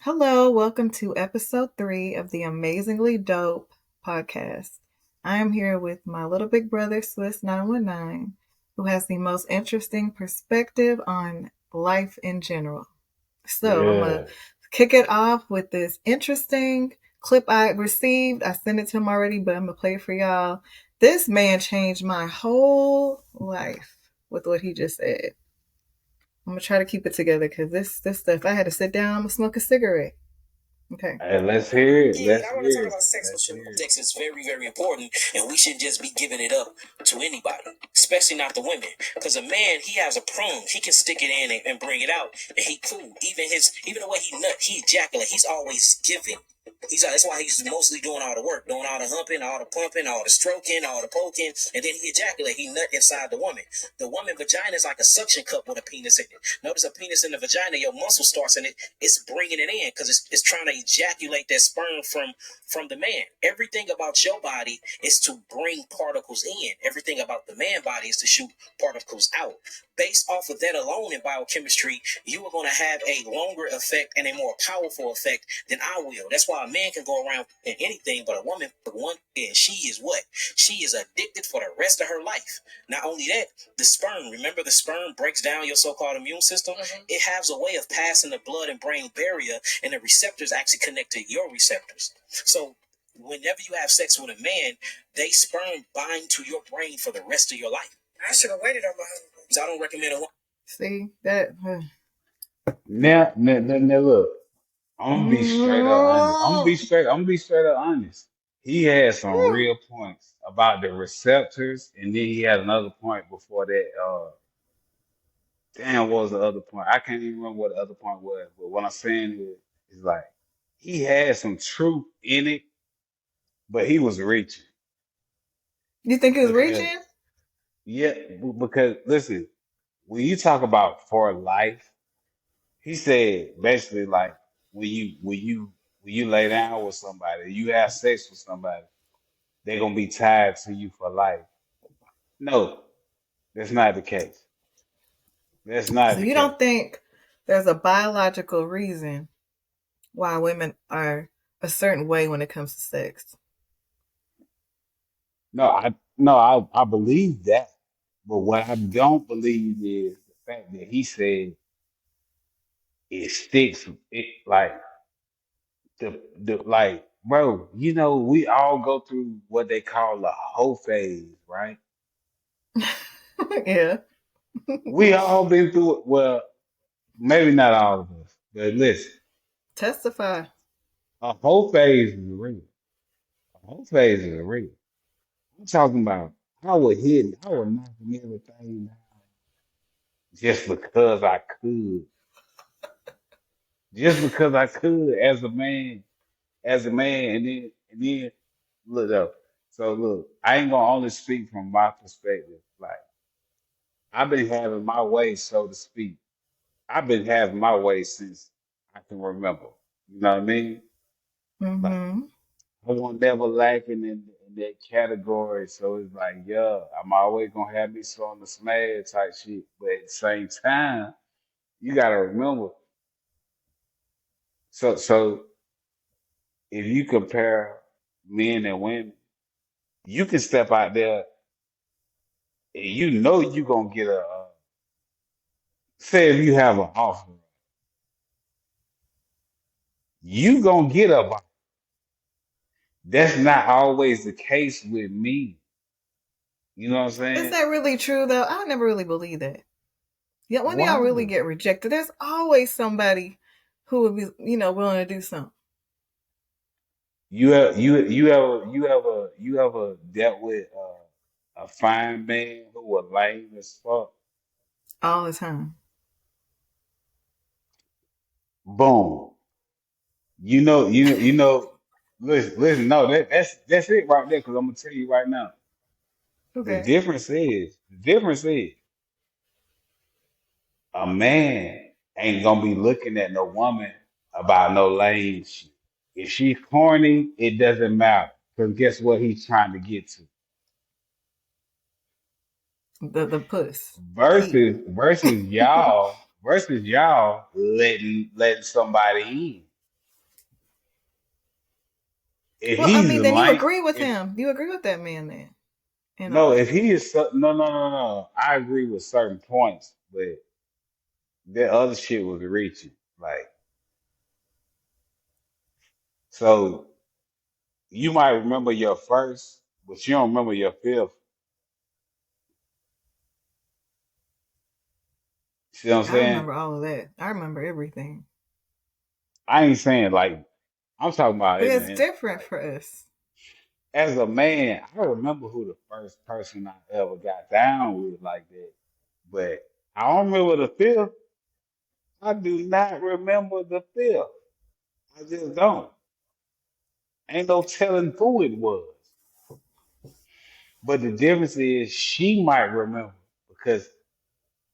Hello, welcome to episode 3 of the Amazingly Dope podcast. I am here with my little big brother, Swiss 919, who has the most interesting perspective on life in general. So, I'm going to Yeah. kick it off with this interesting clip I received. I sent it to him already, but I'm going to play it for y'all. This man changed my whole life with what he just said. I'm going to try to keep it together because this stuff, I had to sit down, I'm going to smoke a cigarette. Okay. Hey, let's hear it. Yeah, Let's I want to talk hear it. about sex for Let's sure. hear it. Sex is very, very important, and we shouldn't just be giving it up to anybody, especially not the women. Because a man, he has a prong, he can stick it in and bring it out, and he cool. Even the way he nut, he ejaculate, he's always giving. That's why he's mostly doing all the work, doing all the humping, all the pumping, all the stroking, all the poking, and then he ejaculate. He nut inside the woman. The woman vagina is like a suction cup with a penis in it. Notice a penis in the vagina, your muscle starts in it. It's bringing it in because it's trying to ejaculate that sperm from the man. Everything about your body is to bring particles in. Everything about the man body is to shoot particles out. Based off of that alone in biochemistry, you are going to have a longer effect and a more powerful effect than I will. That's why a man can go around in anything, but a woman, for one thing, she is what? She is addicted for the rest of her life. Not only that, the sperm, remember the sperm breaks down your so-called immune system? Mm-hmm. It has a way of passing the blood and brain barrier, and the receptors actually connect to your receptors. So whenever you have sex with a man, they sperm bind to your brain for the rest of your life. I should have waited on my husband. So I don't recommend a woman. See, that. Now, look. I'm gonna be straight up honest. I'm gonna be straight up honest. He had some real points about the receptors, and then he had another point before that. Damn, what was the other point? I can't even remember what the other point was. But what I'm saying is like he had some truth in it, but he was reaching You think he was because reaching? yeah, because listen, when you talk about for life, he said basically like when you lay down with somebody, you have sex with somebody, they're gonna be tied to you for life. No, that's not the case. That's So not the you case. don't think there's a biological reason why women are a certain way when it comes to sex? No, I believe that. But what I don't believe is the fact that he said it sticks. It like the like, bro. We all go through what they call a hoe phase, right? Yeah. We all been through it. Well, maybe not all of us, but listen, Testify. a whole phase is real. A whole phase is real. I'm talking about I was knocking everything down just because I could. Just because I could as a man, and then look up. So look, I ain't gonna only speak from my perspective. Like I've been having my way, so to speak. I've been having my way since I can remember. You know what I mean? Like Mm-hmm. I won't never lacking in that category. So it's like, yeah, I'm always gonna have me some on the smash type shit. But at the same time, you gotta remember. So if you compare men and women, you can step out there and you're gonna get say if you have an offer, you gonna get a buy. That's not always the case with me. You know what I'm Is saying? that really true though? I never really believe that. Yeah, when do y'all Why? really get rejected? There's always somebody who would be, willing to do something You ever dealt with a fine man who was lame as fuck? all the time. Boom. You know. Listen. No, that's it right there. Because I'm gonna tell you right now. Okay. The difference is a man ain't gonna be looking at no woman about no lame shit. If she's corny, it doesn't matter. Because guess what he's trying to get to? The puss. Eat. Versus y'all letting somebody in. if Well, I he's mean, then you lame, agree with if him. You agree with that man then, in no, all if that. he is no. I agree with certain points, but that other shit was reaching. Like, so you might remember your first, but you don't remember your fifth. See what I'm I saying? remember all of that. I remember everything. I ain't saying like I'm talking about But in it's the different like for us. as a man, I remember who the first person I ever got down with like that. But I don't remember the fifth. I do not remember the fifth. I just don't. Ain't no telling who it was. But the difference is she might remember because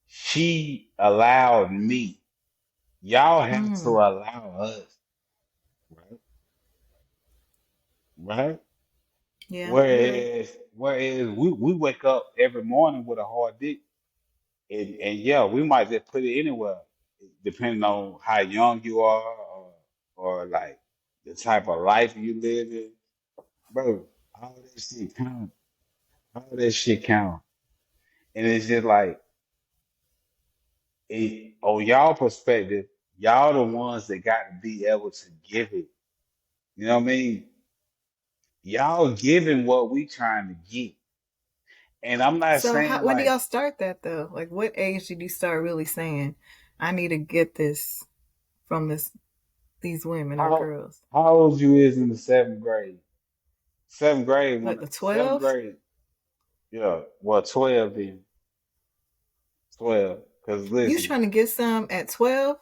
she allowed me. Y'all have to Mm, allow us, right? Right? yeah, you're right. Whereas we wake up every morning with a hard dick, and yeah, we might just put it anywhere, depending on how young you are, or like the type of life you live in, bro. All that shit count. All that shit count, and it's just like on y'all perspective, y'all the ones that got to be able to give it. You know what I mean? Y'all giving what we trying to get, and I'm not So, saying when do like y'all start that though? Like, what age did you start really saying, "I need to get this from these women or how girls"? how old you is in the seventh grade. Seventh grade, Like when the seventh 12? grade, yeah, well, 12 then, 12. Because You was listen, trying to get some at 12?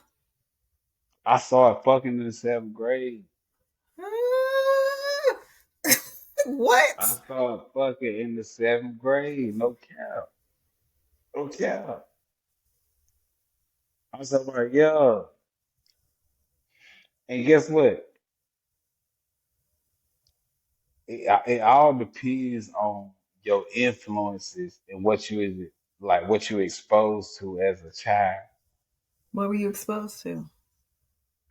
I started fucking in the seventh grade. I What? started fucking in the seventh grade. No cap. No cap. I was like, yeah. And guess what? It all depends on your influences and what you is like what you exposed to as a child. What were you exposed to?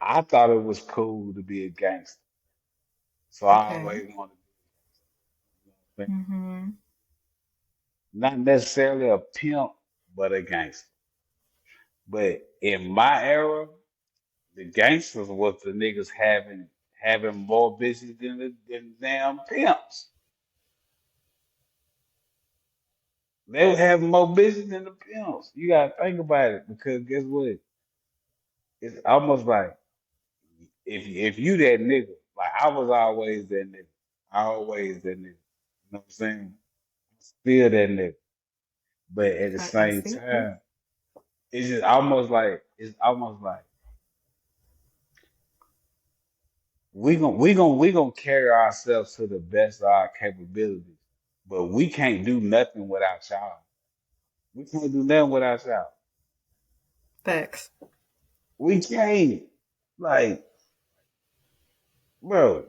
I thought it was cool to be a gangster, so I Okay. always wanted to be. Mm-hmm. Not necessarily a pimp, but a gangster. But in my era, the gangsters was the niggas having more bitches than the damn pimps. They were having more bitches than the pimps. You gotta think about it because guess what? It's almost like if you that nigga, like I was always that nigga. Always that nigga. You know what I'm saying? Still that nigga. But at the I same see. Yeah. time, it's almost like we gonna carry ourselves to the best of our capabilities, but we can't do nothing without y'all. We can't do nothing without y'all. Facts. We can't. Like, bro,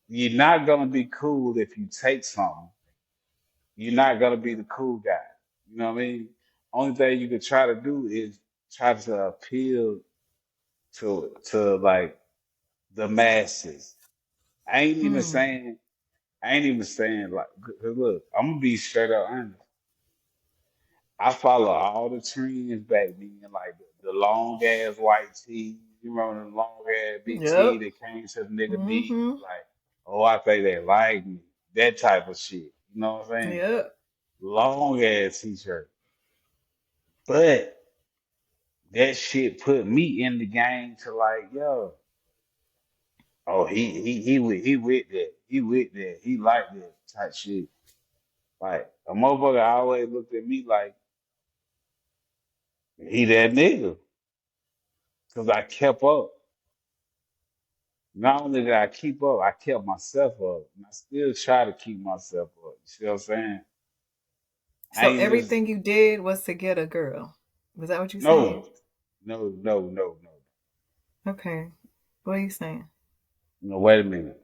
you're not gonna be cool if you take something. You're not gonna be the cool guy. You know what I mean? Only thing you can try to do is try to appeal to like the masses. I ain't even Hmm. saying I ain't even saying like 'cause look, I'm gonna be straight up honest. I follow all the trends back then, like the long ass white tee. You remember the long ass big tee Yep. that came to the nigga knee? Mm-hmm. Like, oh, I think they like me. That type of shit. You know what I'm saying? Yep. Long ass t-shirt. But that shit put me in the game to like, yo, oh, he with that. He with that. He like that type shit. Like a motherfucker always looked at me like he that nigga. Cause I kept up. Not only did I keep up, I kept myself up. And I still try to keep myself up. You see what I'm saying? I So ain't just everything you did was to get a girl. Was that what you saying? no, no. Okay. What are you saying? No, wait a minute.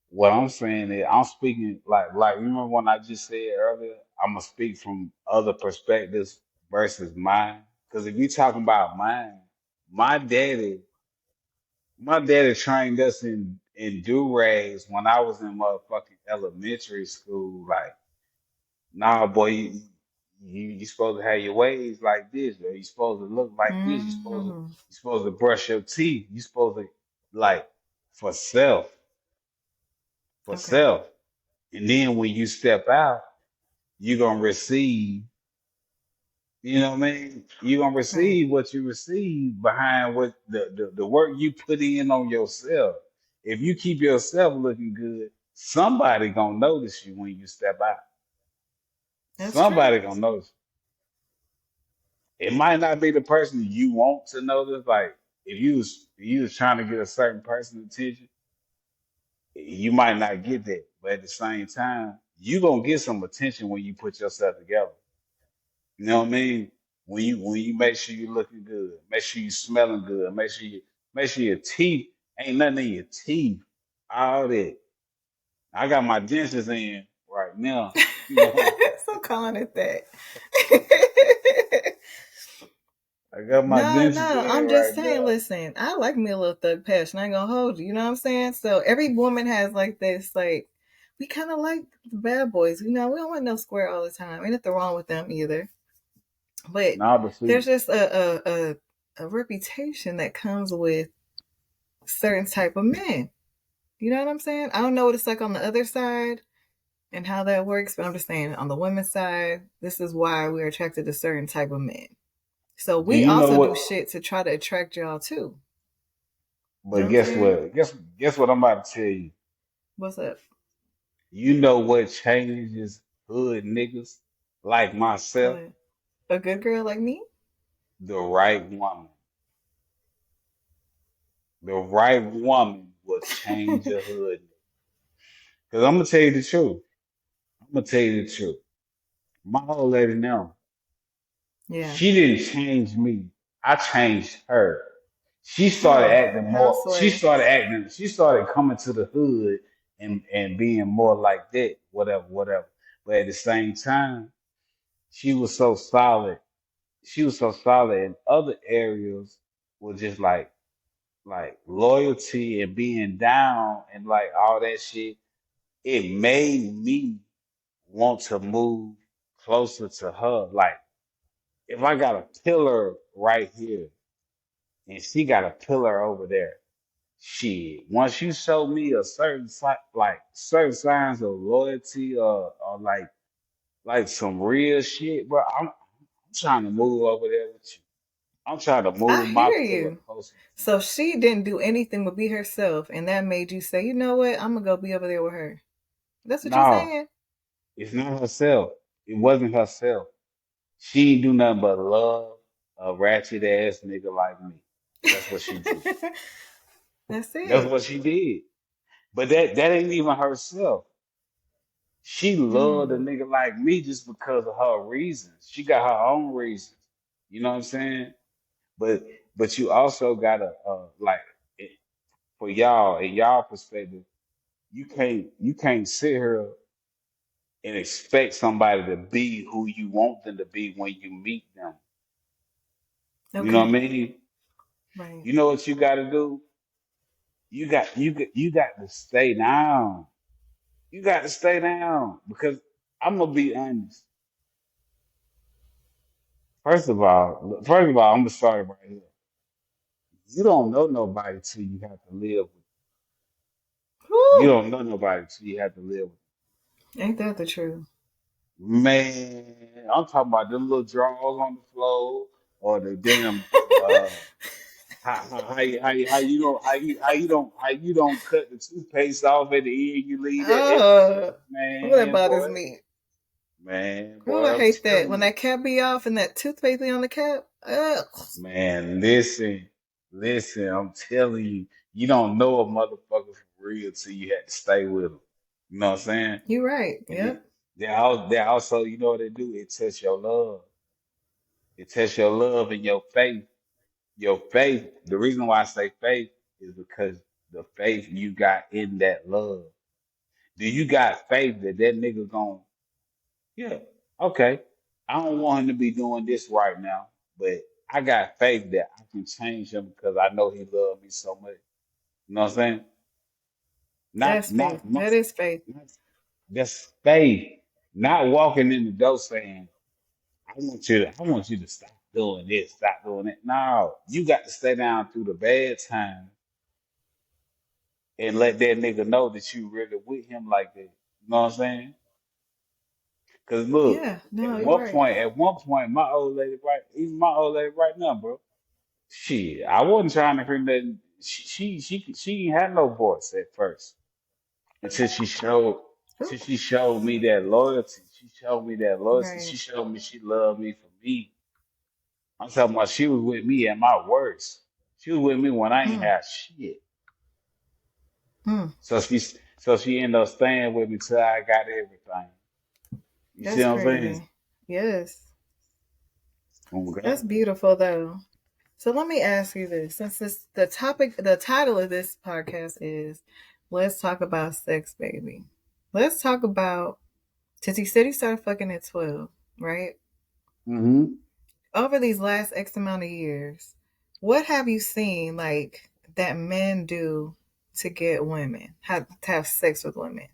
What I'm saying is I'm speaking like remember when I just said earlier, I'm gonna speak from other perspectives versus mine. Because if you talking about mine, my daddy, my daddy trained us in do rags when I was in motherfucking elementary school. Like, nah, boy, you supposed to have your ways like this, or you supposed to look like this. Mm-hmm. You supposed to brush your teeth. You supposed to like for self, for Okay. self. And then when you step out, you're gonna receive. You know what I mean? You're gonna Right. receive what you receive behind what the work you put in on yourself. If you keep yourself looking good, somebody gonna notice you when you step out. That's true. Somebody gonna notice. It might not be the person you want to notice. Like if you was trying to get a certain person's attention, you might not get that. But at the same time, you gonna get some attention when you put yourself together. You know what I mean? When you make sure you looking good, make sure you smelling good, make sure your teeth ain't nothing in your teeth. All that. I got my dentures in right now. You know, So calling it that. I got my No, dentures no, in I'm right just saying, now. listen, I like me a little thug passion. I ain't gonna hold you, you know what I'm saying? So every woman has like this, like, we kind of like the bad boys, you know, we don't want no square all the time. Ain't nothing wrong with them either. But Nah, but there's see, just a reputation that comes with certain type of men. You know what I'm saying? I don't know what it's like on the other side and how that works, but I'm just saying on the women's side, this is why we're attracted to certain type of men. So do we you know also do what? shit to try to attract y'all too. You know But what I'm guess saying? what? Guess what I'm about to tell you. What's up? You know what changes hood niggas like myself? What? A good girl like me? The right woman. The right woman will change a hood. Cause I'm gonna tell you the truth. I'm gonna tell you the truth. My old lady now, Yeah. she didn't change me. I changed her. She started How? acting How, more. She Sway? started acting. She started coming to the hood and being more like that. Whatever, whatever. But at the same time, she was so solid. She was so solid in other areas with just like loyalty and being down and like all that shit. It made me want to move closer to her. Like if I got a pillar right here and she got a pillar over there, shit. Once you show me a certain like certain signs of loyalty or like some real shit, bro, I'm trying to move over there with you. I'm trying to I move my hear pillar you. closer to So she didn't do anything but be herself, and that made you say, you know what? I'm gonna go be over there with her. That's you. what you're No, saying? it's not herself. It wasn't herself. She ain't do nothing but love a ratchet ass nigga like me. That's what she did. That's That's it. what she did. But that ain't even herself. She loved a Hmm. nigga like me just because of her reasons. She got her own reasons. You know what I'm saying? But but you also gotta like it- for y'all in y'all perspective, you can't sit here and expect somebody to be who you want them to be when you meet them. You know what Okay. I mean? Right. You know what you got to do? You got to stay down. You got to stay down because I'm gonna be honest. First of all, I'm gonna start right here. You don't know nobody till you have to live with. You Whew. don't know nobody till you have to live with. Ain't that the truth? Man, I'm talking about them little drawers on the floor or the damn uh how you don't cut the toothpaste off at the end. You leave that extra shit. Oh, well, that bothers Boy, me. Oh, I boy, I'm hate that. telling When you, that cap be off and that toothpaste be on the cap. Ugh. man. Listen. I'm telling you, you don't know a motherfucker for real till you had to stay with them. You know what I'm saying? You right. And Yep. they also, you know what they do? It tests your love. It tests your love and your faith. Your faith. The reason why I say faith is because the faith you got in that love. Do you got faith that that nigga gon' yeah, okay. I don't want him to be doing this right now, but I got faith that I can change him because I know he loved me so much. You know what I'm saying? Not, not, not, That is faith. not just faith. Not walking in the door saying, I want you to stop doing this, stop doing it. No, you got to stay down through the bad time and let that nigga know that you really with him like that. You know what I'm saying? Cause look, Yeah, no, you're right. at one point, my old lady, right, even my old lady right now, bro. Shit, I wasn't trying to hear nothing. She ain't had no voice at first until Ooh, she showed me that loyalty. She showed me that loyalty. She right. showed me she loved me for me. I'm talking about she was with me at my worst. She was with me when I ain't Mm, had shit. mm. So she ended up staying with me till I got everything. You see That's what I'm saying? crazy. Yes. Oh That's God. beautiful though. So let me ask you this. Since this the title of this podcast is Let's Talk About Sex, Baby. Let's talk about since he said he started fucking at 12, right? Mm-hmm. Over these last X amount of years, what have you seen like that men do to get women, to have sex with women?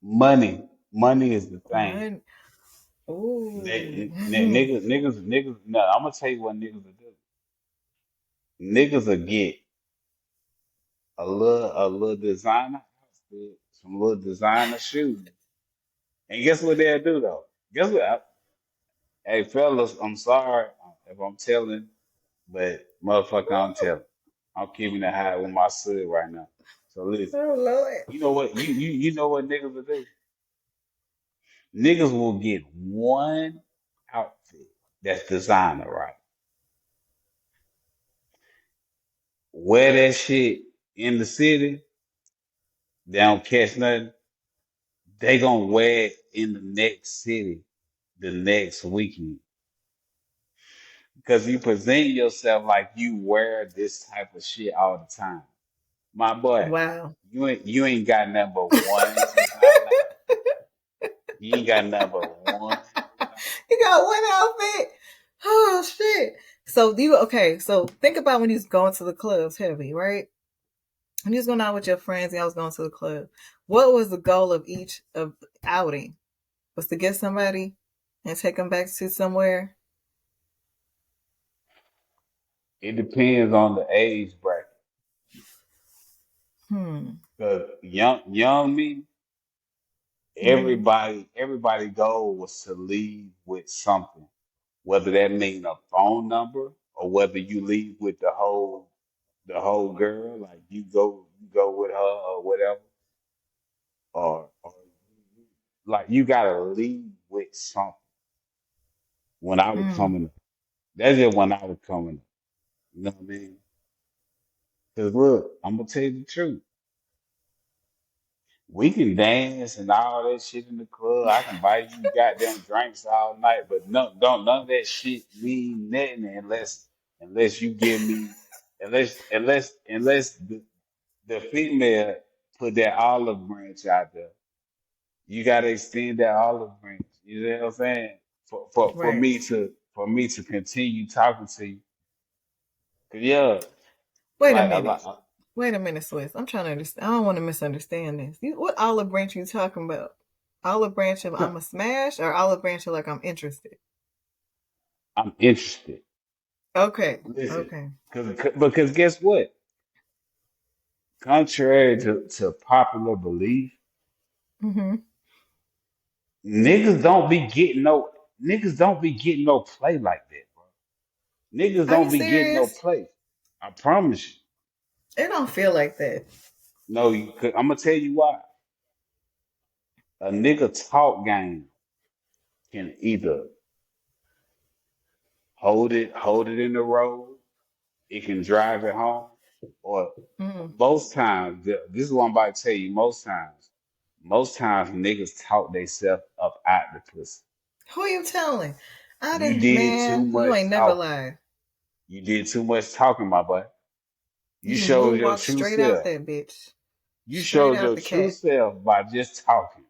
Money. Money is the thing. Man, ooh. Niggas. No, I'm gonna tell you what niggas will do. Niggas will get a little designer outfit, some little designer shoes, and guess what they'll do though? Guess what? Hey fellas, I'm sorry if I'm telling, but motherfucker, I'm telling. I'm keeping it high with my son right now. So listen, Oh Lord. you know what? You know what niggas will do? Niggas will get one outfit that's designer, right? Wear that shit in the city, they don't catch nothing. They gonna wear it in the next city the next weekend. Because you present yourself like you wear this type of shit all the time. My boy, Wow. you ain't got number one designer. You ain't got number one designer. You got one outfit. Oh shit. So you okay? So think about when you was going to the clubs heavy, right? When you was going out with your friends, and I was going to the club. What was the goal of each of outing? Was to get somebody and take them back to somewhere. It depends on the age bracket. Hmm. Cause young me, Mm-hmm. everybody goal was to leave with something. Whether that mean a phone number or whether you leave with the whole girl, like you go with her or whatever, or like you gotta leave with something. When I was Mm. coming up, that's just when I was coming up. You know what I mean? Cause look, I'm gonna tell you the truth. We can dance and all that shit in the club. I can buy you goddamn drinks all night, but no, don't none of that shit mean nothing unless you give me unless the female put that olive branch out there. You gotta extend that olive branch. You know what I'm saying? Right. For me to continue talking to you. 'Cause yeah, Wait a like a minute. lot. Wait a minute, Swiss. I'm trying to understand. I don't want to misunderstand this. What olive branch you talking about? Olive branch of I'm a smash or olive branch of like I'm interested? I'm interested. Okay. Listen, Okay. because guess what? Contrary to popular belief, Mm-hmm. niggas don't be getting no niggas don't be getting no play like that, bro. Niggas Are you don't be getting no serious? play. I promise you. It don't feel like that. No, I'm gonna tell you why. A nigga talk game can either hold it in the road, it can drive it home, or Mm. most times, this is what I'm about to tell you. Most times niggas talk theyself up out the pussy. Who you telling? I You didn't, did too man. You much ain't never talking. lied. You did too much talking, my boy. You You showed your moonwalk true straight out self. that bitch. You Straight showed out your the true cat. self by just talking.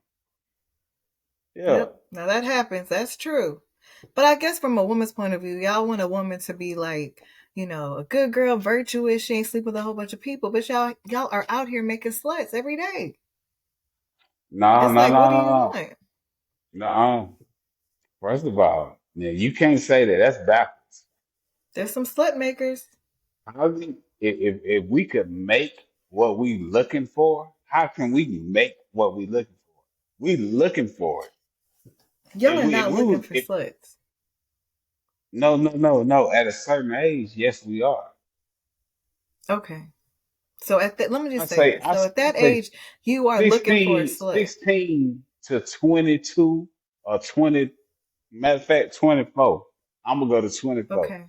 Yeah. Yep. Now that happens. That's true. But I guess from a woman's point of view, y'all want a woman to be like a good girl, virtuous. She ain't sleep with a whole bunch of people, but y'all are out here making sluts every day. No, It's no, like, what no, do you no, want? no. No. First of all, yeah, you can't say that. That's backwards. There's some slut makers. How do if we could make what we looking for, how can we make what we looking for? We looking for it. Y'all are If not we looking was for if sluts. no no no no at a certain age, yes we are. Okay. So at that, let me I just say say this. So at I that say age, you are looking for a 16, slut. 16 to 22 or 20. Matter of fact, 24. I'm gonna go to 24. Okay.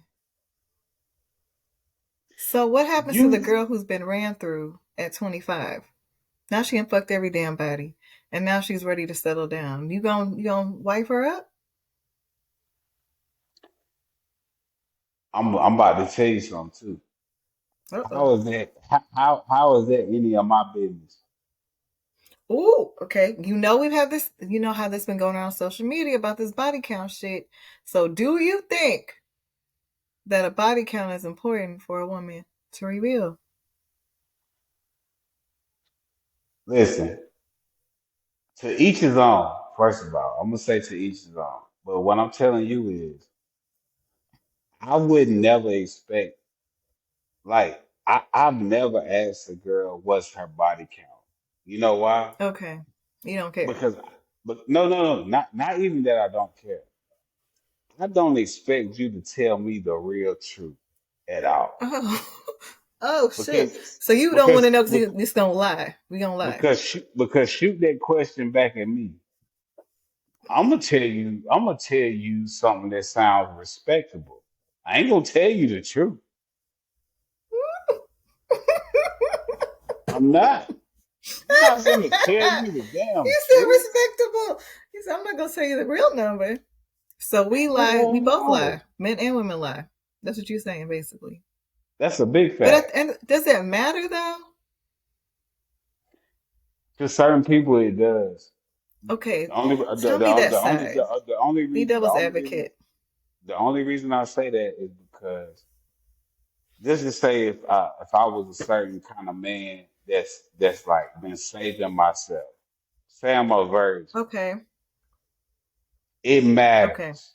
So what happens to the You, girl who's been ran through at 25? Now she done fucked every damn body, and now she's ready to settle down. You gonna wife her up? I'm about to tell you something too. Uh oh. How is that? How is that any of my business? Ooh, okay. We've had this. You know how this been going around social media about this body count shit. So do you think that a body count is important for a woman to reveal? Listen, to each his own. First of all, I'm gonna say to each his own. But what I'm telling you is, I would never expect. Like, I've never asked a girl what's her body count. You know why? Okay, you don't care. Because, but no, not even that I don't care. I don't expect you to tell me the real truth at all. Oh, oh shit. Because So you don't want to because know because you just gonna lie. We gonna lie. because shoot that question back at me. I'm gonna tell you something that sounds respectable. I ain't gonna tell you the truth. I'm not. I'm not gonna tell you the He damn said truth. respectable. He said, I'm not gonna tell you the real number. So we lie. We Hell both lie. no. Men and women lie. That's what you're saying, basically. That's a big But fact. does it matter though? To certain people, it does. Okay, The only tell me that side. Be the devil's only reason advocate. the only reason I say that is because just to say if I was a certain kind of man that's like been saving myself, say I'm a virgin, Okay, it okay. matters.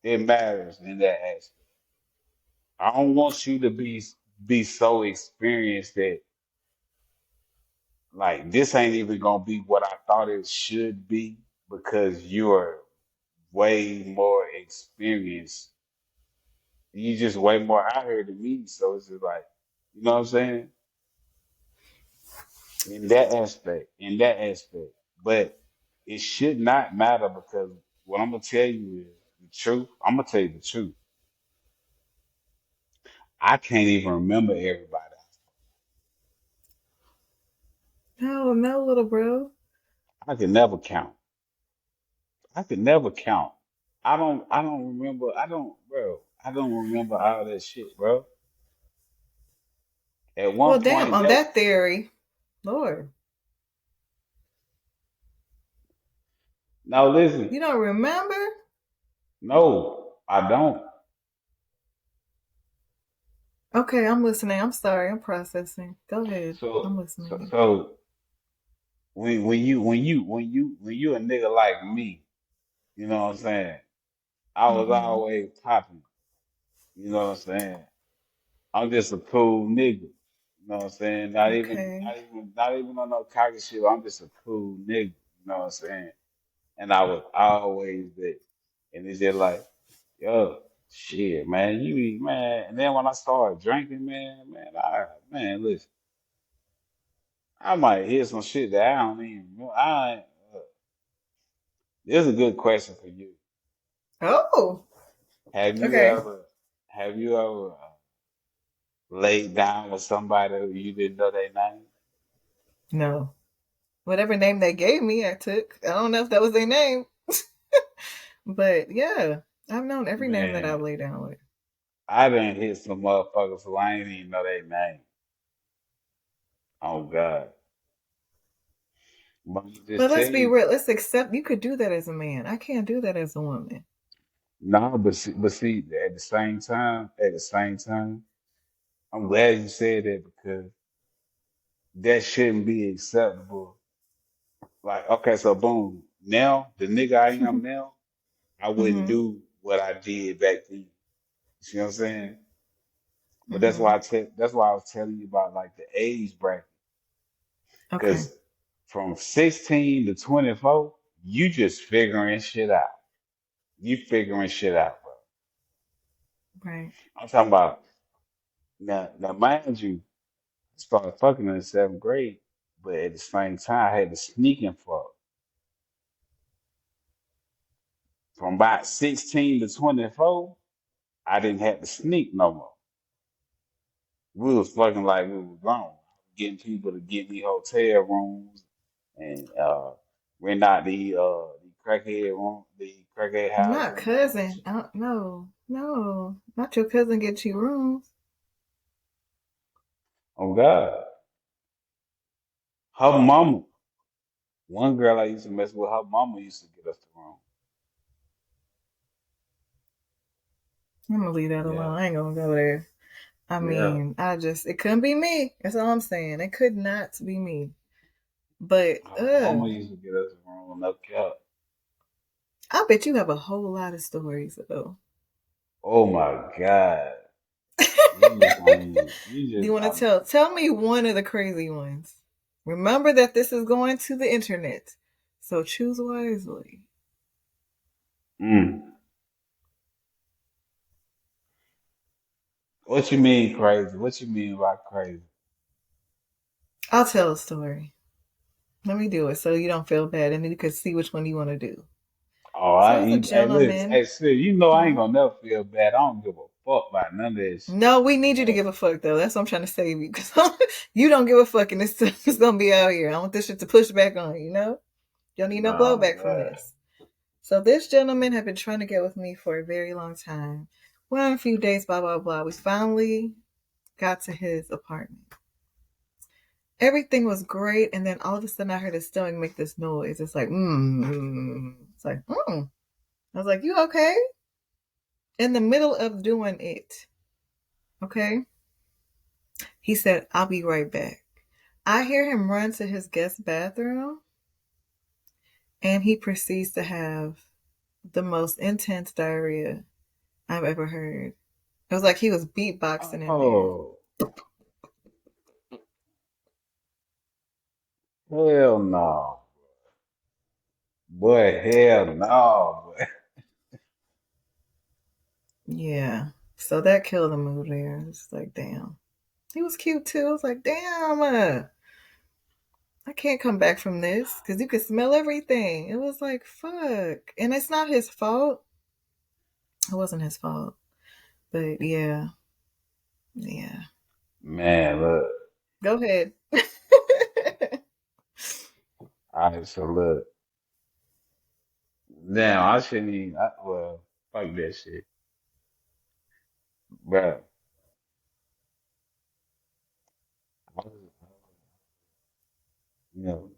It matters in that aspect. I don't want you to be so experienced that like this ain't even gonna be what I thought it should be because you're way more experienced. You just way more out here than me. So it's just like, you know what I'm saying? In that aspect. But it should not matter because what I'm gonna tell you is the truth. I'm gonna tell you the truth. I can't even remember everybody. No, no, little bro. I can never count. I could never count. I don't remember bro. I don't remember all that shit, bro. At Well, one damn. point On that that theory, Lord, no listen, you don't remember? no, I don't. Okay, I'm listening. I'm sorry. I'm processing. Go ahead. I'm listening. So when you a nigga like me, you know what I'm saying? I was Mm-hmm. always popping, you know what I'm saying? I'm just a cool nigga. You know what I'm saying? Okay. Not even on no cocky shit. I'm just a cool nigga. You know what I'm saying? And I was always there. And it's just like, yo, shit, man, you be man. And then when I started drinking, man, listen, I might hear some shit that I don't even know. This is a good question for you. Oh, Have you okay. ever, have you ever laid down with somebody who you didn't know their name? No. Whatever name they gave me, I took. I don't know if that was their name, but yeah, I've known every name that Man, I've laid down with. I done hit some motherfuckers who I ain't even know their name. Oh God. But I'm But just let's tell be you, real. Let's accept you could do that as a man. I can't do that as a woman. No, but see, at the same time, I'm glad you said that because that shouldn't be acceptable. Like, okay, so boom, now the nigga I am now, I wouldn't Mhm. do what I did back then. You see what I'm saying? But Mhm. that's why I was telling you about like the age bracket. Okay. Because from 16 to 24, you just figuring shit out. You figuring shit out, bro. Right. I'm talking about now, mind you, I started fucking in the seventh grade, but at the same time, I had to sneak and fuck. From about 16 to 24, I didn't have to sneak no more. We was fucking like we was grown, getting people to get me hotel rooms and rent out the crackhead houses Not and all that cousin. shit. No, no, not your cousin get you rooms. Oh God, her mama. One girl I used to mess with, her mama used to get us the room. I'm gonna leave that Yeah, alone. I ain't gonna go there. I yeah. mean, it couldn't be me. That's all I'm saying. It could not be me. But Her mama used to get us the room. No cap. I bet you have a whole lot of stories though. Oh my God, you Do you just want to don't even tell me know. one of the crazy ones? Remember that this is going to the internet. So choose wisely. Mm. What you mean crazy? What you mean by crazy? I'll tell a story. Let me do it so you don't feel bad and then you can see which one you want to do. Oh, So I it was a ain't. Hey, listen. gentleman. Hey, sis, you know I ain't Hmm. gonna never feel bad. I don't give a fuck about none of that shit. No, we need you to Man, give a fuck though. That's what I'm trying to save you because you don't give a fuck and it's gonna be out here. I want this shit to push back on you. You know, you don't need no no, blowback from God. this. So this gentleman had been trying to get with me for a very long time. Went on a few dates, blah blah blah. We finally got to his apartment. Everything was great, and then all of a sudden I heard his stomach make this noise. It's like, It's like, I was like, you okay? In the middle of doing it, okay? He said, I'll be right back. I hear him run to his guest bathroom, and he proceeds to have the most intense diarrhea I've ever heard. It was like he was beatboxing in there. Oh, hell no, boy, hell no, boy. Yeah. So that killed the mood there. It's like, damn. He was cute too. I was like, damn, I can't come back from this because you could smell everything. It was like, fuck. And it's not his fault. It wasn't his fault. But yeah, yeah. Man, look. Go ahead. All right, so look. Now I shouldn't even. Well, fuck that shit, bro. You know,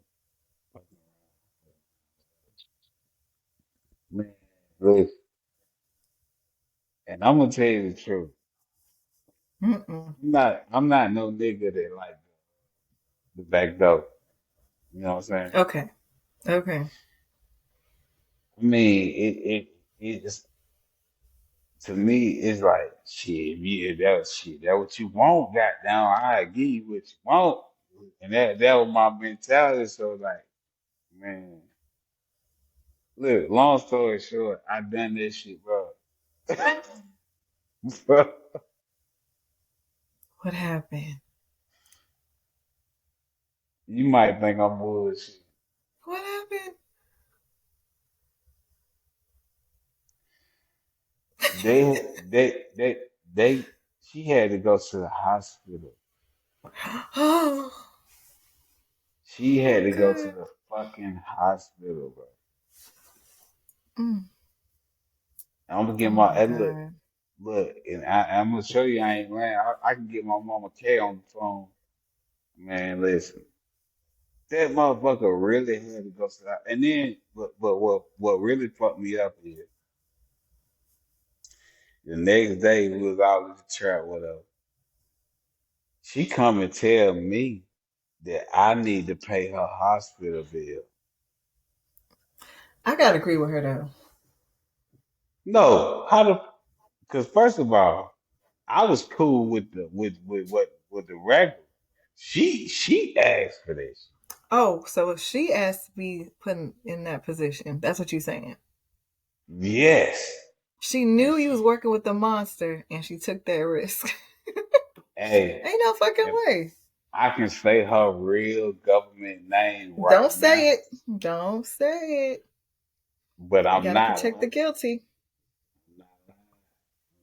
man, listen. And I'm gonna tell you the truth. Mm-mm. I'm not no nigga that like the back door. You know what I'm saying? Okay. Okay. I mean, it's to me, it's like shit. Yeah, that was shit. That what you want, goddamn. I give you what you want, and that was my mentality. So like, man, look. Long story short, I done this shit, bro. Bro, What happened? you might think I'm bullshit. What happened? They. She had to go to the hospital. Oh, She oh had my to go to god. the fucking hospital, bro. Mm. I'm gonna get Oh my my hey, god. look, and I'm gonna show you I ain't lying. I can get my mama K on the phone. Man, listen, that motherfucker really had to go to that. And then, but what really fucked me up is The next day we was out in the trap with her. She come and tell me that I need to pay her hospital bill. I gotta agree with her though. No, how the? Because first of all, I was cool with the with the regular. She asked for this. Oh, so if she asked to be put in that position, that's what you're saying. Yes, She and knew you was she, working with the monster, and she took that risk. hey, Ain't no fucking if way. I can say her real government name Don't right say now, it. Don't say it. but You I'm gotta not protect the lying. guilty. I'm not lying.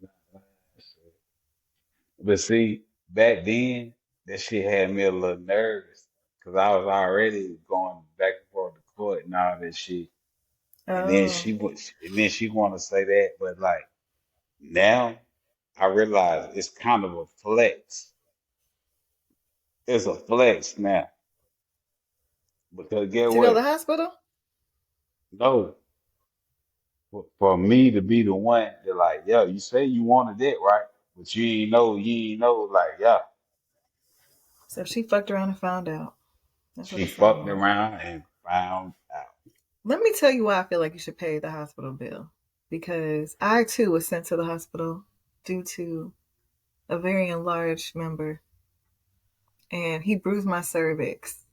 I'm not lying. But see, back then, that shit had me a little nervous because I was already going back and forth to court and all that shit. And then Oh, she want to say that, but like now, I realize it's kind of a flex. It's a flex now because get to go to the what? hospital? No, for me to be the one that like, yo, you say you wanted that, right? But you ain't know, like, yeah, So she fucked around and found out. That's what she it sounds fucked like. around and found out. Let me tell you why I feel like you should pay the hospital bill. Because I too was sent to the hospital due to a very enlarged member, and he bruised my cervix.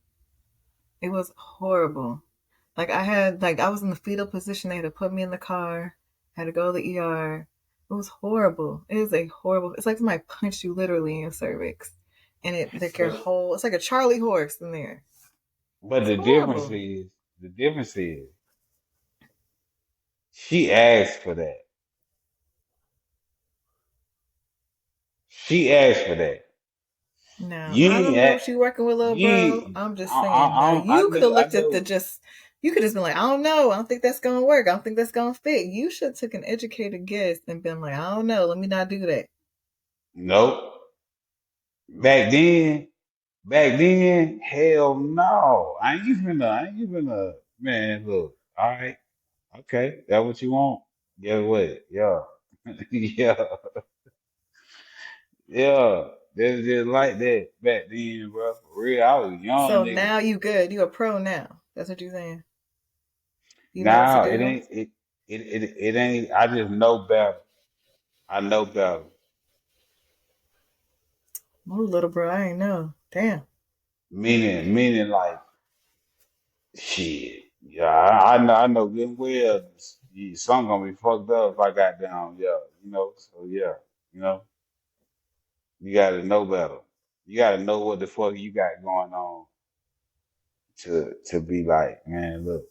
It was horrible. Like I was in the fetal position. They had to put me in the car. I had to go to the ER. It was horrible. It is a horrible. It's like somebody punched you literally in your cervix, and it like your But whole. It's like a Charlie horse in there. but It's horrible. the difference is she asked for that. She asked for that. No, You I ain't don't know at, if you working with little you bro. ain't, I'm just saying. No, I you could know have looked at the I just. You could have been like, I don't know. I don't think that's gonna work. I don't think that's gonna fit. You should have took an educated guess and been like, I don't know. Let me not do that. know. Back then, hell no. I ain't even man, look, all right, okay, that what you want? Guess what? Yeah. Yeah, yeah. That's just like that back then, bro. For real, I was a young So nigga. now you good. You a pro now. That's what you saying. You know what to Now it do. ain't it ain't I just know better. I know better. Oh, little bro, I ain't know. Damn. Meaning like shit. Yeah, I know good and well some gonna be fucked up if I got down, yeah, so yeah, you know, you gotta know better. You gotta know what the fuck you got going on to be like, man, look,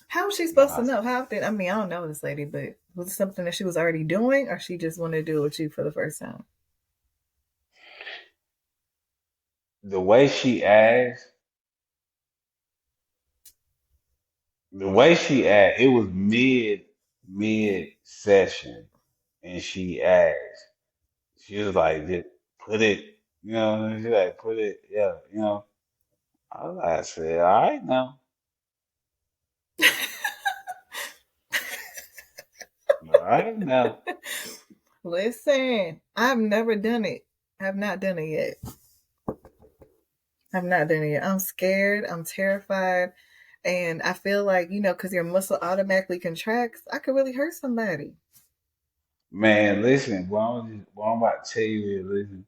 How was she supposed to nah. know? How did I mean? I don't know this lady, but was it something that she was already doing, or she just wanted to do it with you for the first time? The way she asked, it was mid session, and she asked, she was like, just put it, she like put it, yeah, I said, all right now, all right now. Listen, I've never done it. I've not done it yet. I've not done it yet. I'm scared. I'm terrified. And I feel like, because your muscle automatically contracts, I could really hurt somebody. Man, listen, what I'm about to tell you is, listen,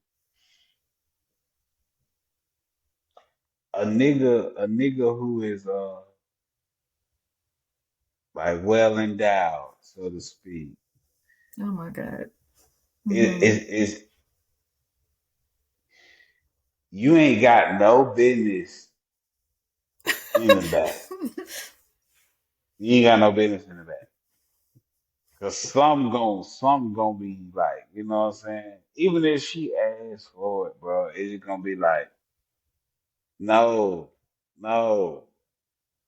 a nigga who is like well endowed, so to speak, Oh my God. it Hmm. is you ain't got no business in the back. You ain't got no business in the back. Cause some gonna be like, you know what I'm saying? Even if she asks for it, bro, it's gonna be like, no, no,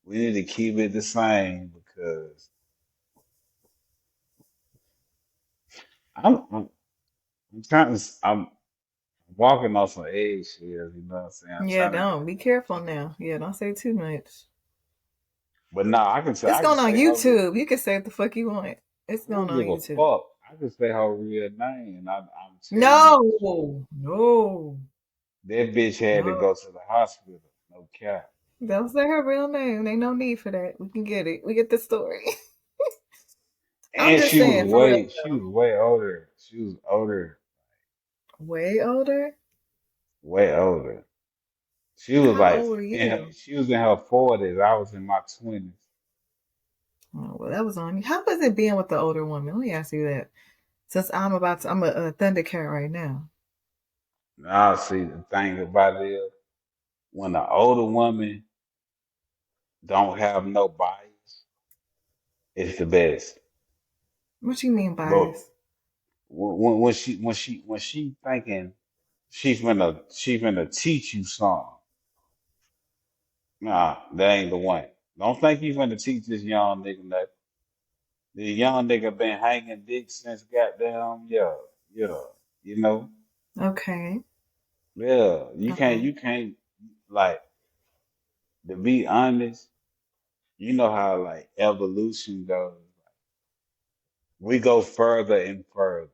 we need to keep it the same because I'm trying to, I'm walking on some eggshells, you know what I'm saying? I'm Yeah, trying to don't. get, Be careful now. Yeah, don't say too much. but no, It's I can going on say her. YouTube. You can say what the fuck you want. It's I going don't on give a YouTube. fuck. I could say her real name, and I'm telling you the truth. No, no, That bitch had to no. go to the hospital. No cap. Don't say her real name. Ain't no need for that. We can get it. We get the story. I'm And just saying, for real. she was way older. She was older, Way older? way older. She was How like old were you? she was in her 40s. I was in my 20s. Oh, well, that was on you. How was it being with the older woman? Let me ask you that. Since I'm a Thundercat right now. Now, see, the thing about it is, when the older woman don't have no bias, it's the best. What you mean But bias? when she thinking she finna teach you something, nah, that ain't the one. Don't think you finna teach this young nigga nothing. The young nigga been hanging dick since goddamn yeah, you know, Okay. yeah. Okay. You can't like to be honest. You know how like evolution goes. We go further and further.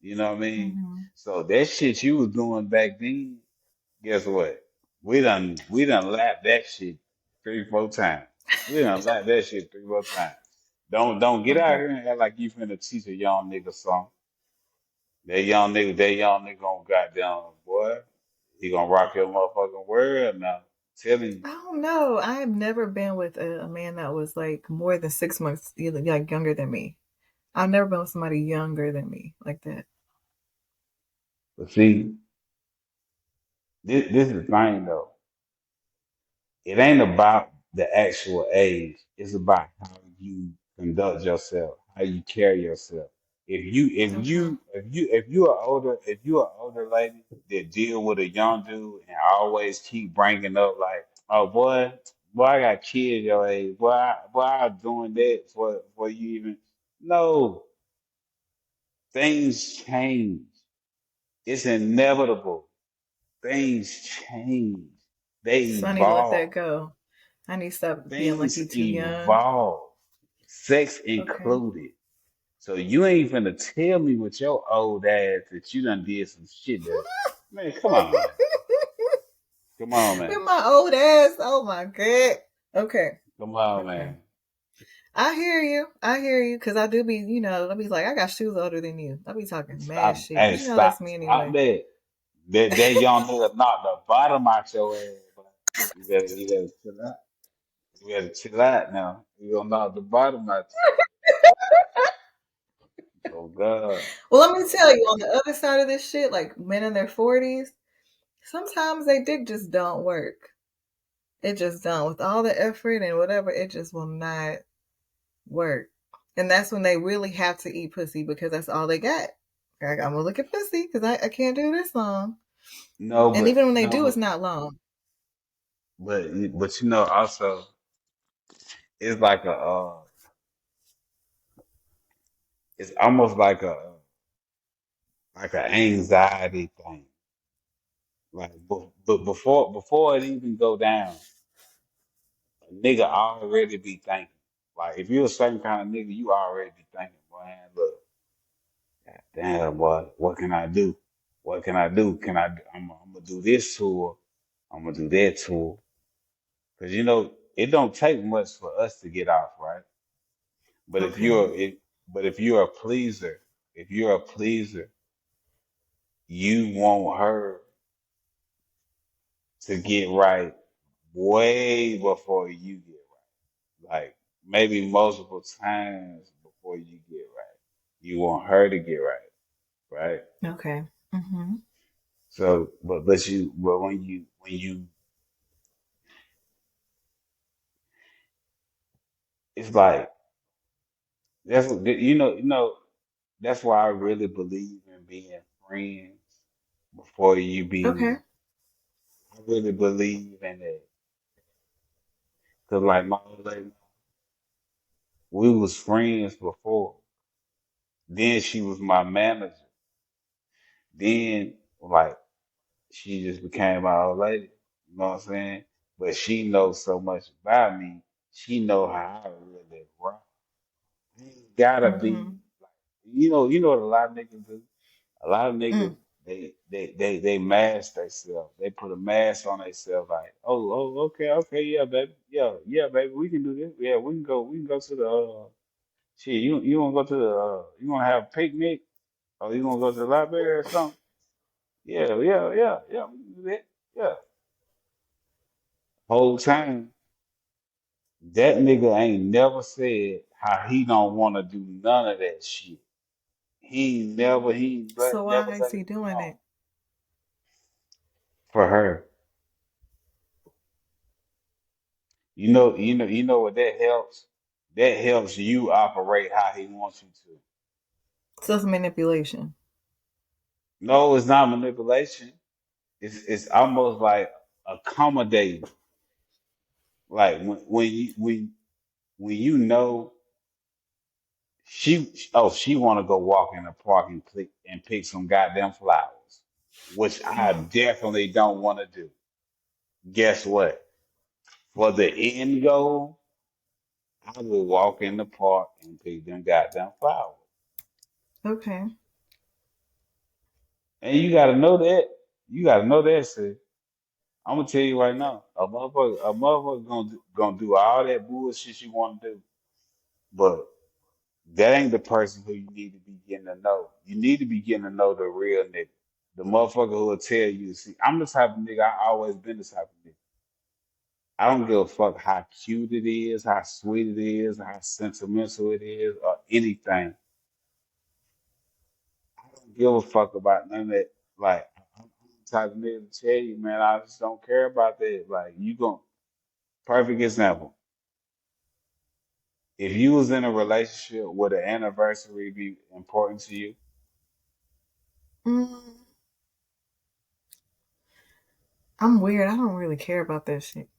You know what I mean? Hmm. So that shit you was doing back then, guess what? We done lapped that shit 3, 4 times. We done lapped that shit 3, 4 times. Don't get out Okay. here and act like you finna teach a young nigga something. That young nigga gonna goddamn boy. He gonna rock your motherfucking world now. Telling you. I don't know. I have never been with a man that was like more than 6 months like younger than me. I've never been with somebody younger than me like that. But see, this is the thing though. It ain't about the actual age. It's about how you conduct yourself, how you carry yourself. Okay. If you are older lady that deal with a young dude and always keep bringing up like, oh boy, I got kids your age, boy, I'm doing that for you even. No, things change. It's inevitable. Things change. They So I need to let that evolve. go. I need to stop being like Things you too young. evolve, sex Okay. included. So you ain't finna tell me with your old ass that you done did some shit that, man, come on, man. Come on, man. With my old ass. Oh my god. Okay. Come on, Okay. man. I hear you. I hear you. Cause I do be, I be like, I got shoes older than you. I be talking mad Stop. shit. Hey, But that's me stop anyway. that. That young nigga knocked the bottom out your ass, bro. You better chill out. You better chill out now. You gonna knock the bottom out you. Oh, God. Well, let me tell you, on the other side of this shit, like men in their 40s, sometimes they dick just don't work. It just don't. With all the effort and whatever, it just will not work. And that's when they really have to eat pussy because that's all they got. Like, I'm gonna look at pussy because I can't do this long. And even when they No, do, it's not long. but you know, also, it's like it's almost like an anxiety thing. Like, but before it even go down, a nigga already be thinking. Like, if you a certain kind of nigga, you already be thinking, man, look, damn, boy, what can I do? What can I do? I'm gonna do this tour. I'm gonna do that tour. Cause you know, it don't take much for us to get off, right? But if Okay. you're, if, but if you're a pleaser, you want her to get right way before you get right. Like maybe multiple times before you get right. You want her to get right, right? Okay. Mm-hmm. So, but when you, it's like you know, that's why I really believe in being friends before you Okay. be. I really believe in it because, like my old lady, we was friends before. Then she was my manager. Then, like, she just became my old lady. You know what I'm saying? But she knows so much about me. She know how I really rock. You ain't gotta be Mm-hmm. like you know what a lot of niggas do. A lot of niggas Mm. they mask themselves. They put a mask on themselves. Like, okay, okay, yeah, baby, yeah, baby, we can do this. Yeah, we can go to the shit. You want to go to the you want to have a picnic or you want to go to the library or something? Yeah, we can do that. Yeah, whole time that nigga ain't never said how he don't want to do none of that shit. So Never why is say he doing no it? for her. You know what that helps? That helps you operate how he wants you to. So it's manipulation. No, it's not manipulation. It's almost like accommodating. Like when you know she want to go walk in the park and pick some goddamn flowers, which I Mm. definitely don't want to do. Guess what? For the end goal, I will walk in the park and pick them goddamn flowers. Okay. And you gotta know that. You gotta know that, sis. I'm gonna tell you right now, a motherfucker gonna do all that bullshit you want to do, but that ain't the person who you need to be getting to know. You need to be getting to know the real nigga, the motherfucker who will tell you. See, I'm the type of nigga. I always been the type of nigga. I don't give a fuck how cute it is, how sweet it is, how sentimental it is, or anything. I don't give a fuck about none of that. Like, I'm the type of nigga to tell you, man, I just don't care about that. Like, you gon' perfect example. If you was in a relationship, would an anniversary be important to you? Mm. I'm weird. I don't really care about that shit.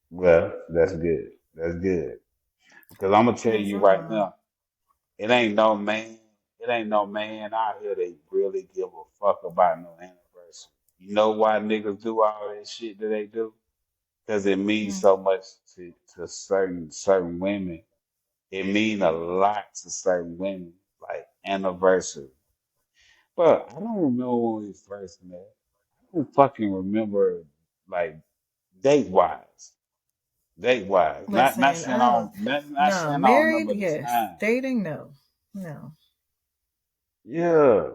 Well, that's good. That's good. Because I'm gonna tell Cause you right now, it ain't no man, it ain't no man out here that really give a fuck about no anniversary. You know why niggas do all that shit that they do? Because it means mm, so much to certain women. It mean a lot to certain women, like anniversary. But I don't remember when we first met. I don't fucking remember like date wise. Date wise. Not listen, saying I don't. not No, saying I don't married, remember the yes. time. Dating, no, no. Yeah.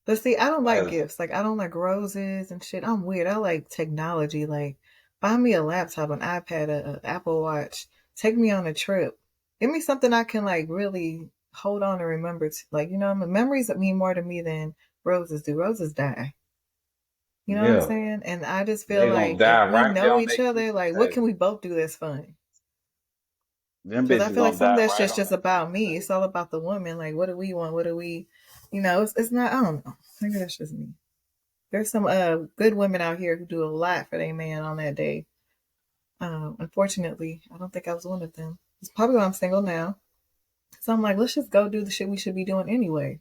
But see, I don't like Like gifts. Like I don't like roses and shit. I'm weird. I like technology. Like buy me a laptop, an iPad, a Apple Watch. Take me on a trip. Give me something I can like really hold on and remember. Like you know, memories that mean more to me than roses do. Roses die. You know what I'm yeah. saying? And I just feel They gonna like if die we right there know on their each other, kitchen like what can table. we both do that's fun? Them Because I bitches feel like gonna some of die that's right just on just their about kitchen me. It's table. all about the woman. Like what do we want? What do we? You know, it's not. I don't know. Maybe that's just me. There's some good women out here who do a lot for their man on that day. Unfortunately, I don't think I was one of them. It's probably why I'm single now. So I'm like, let's just go do the shit we should be doing anyway.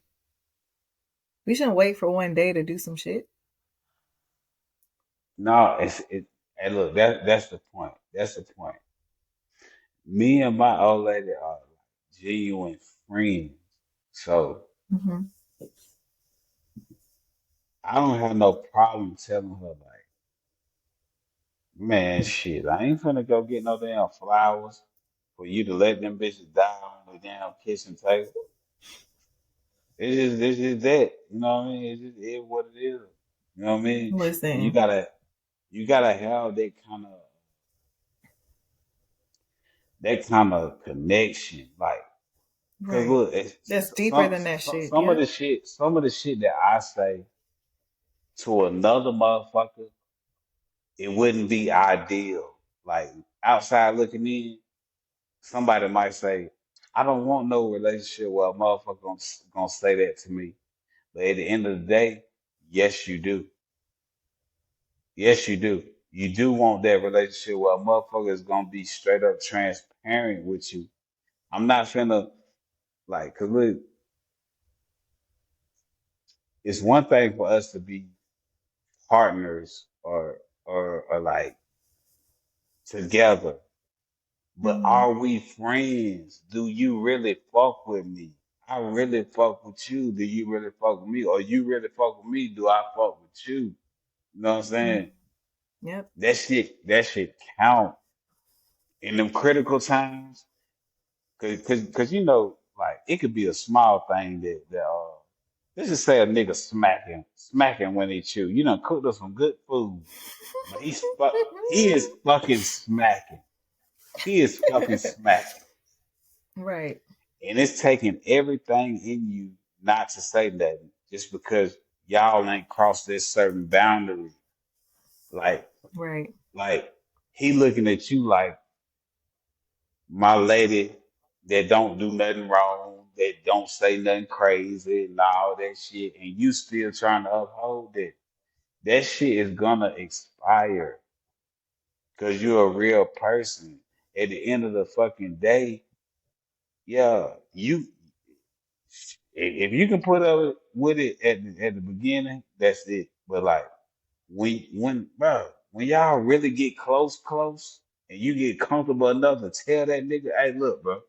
We shouldn't wait for one day to do some shit. No, it. Hey, look, that's the point. That's the point. Me and my old lady are like genuine friends. So Hmm. I don't have no problem telling her like, man, shit, I ain't finna go get no damn flowers for you to let them bitches die on the damn kitchen table. It's just that, you know what I mean? It just is what it is. You know what I mean? And Listen, you gotta have that kind of connection, like, cause right. look, That's deeper than that shit. Yep. some of the shit that I say to another motherfucker, it wouldn't be ideal. Like outside looking in, somebody might say, I don't want no relationship where a motherfucker gonna say that to me. But at the end of the day, yes, you do. Yes, you do. You do want that relationship where a motherfucker is gonna be straight up transparent with you. I'm not finna like, cause look, it's one thing for us to be partners or like together. But Mhm. are we friends? Do you really fuck with me? I really fuck with you. Do you really fuck with me? Or you really fuck with me? Do I fuck with you? You know what I'm Mm. saying? Yep. That shit count in them critical times. Cause you know, like it could be a small thing that let's just say a nigga smacking when he chew. You done cooked us some good food, but he is fucking smacking. He is fucking smacking. Right. And it's taking everything in you not to say nothing just because y'all ain't crossed this certain boundary. Like, Right. like he looking at you like my lady that don't do nothing wrong, that don't say nothing crazy and all that shit, and you still trying to uphold it. That shit is gonna expire because you're a real person. At the end of the fucking day, yeah, if you can put up with it at the beginning, that's it. But like when y'all really get close, and you get comfortable enough to tell that nigga, hey, look, bro,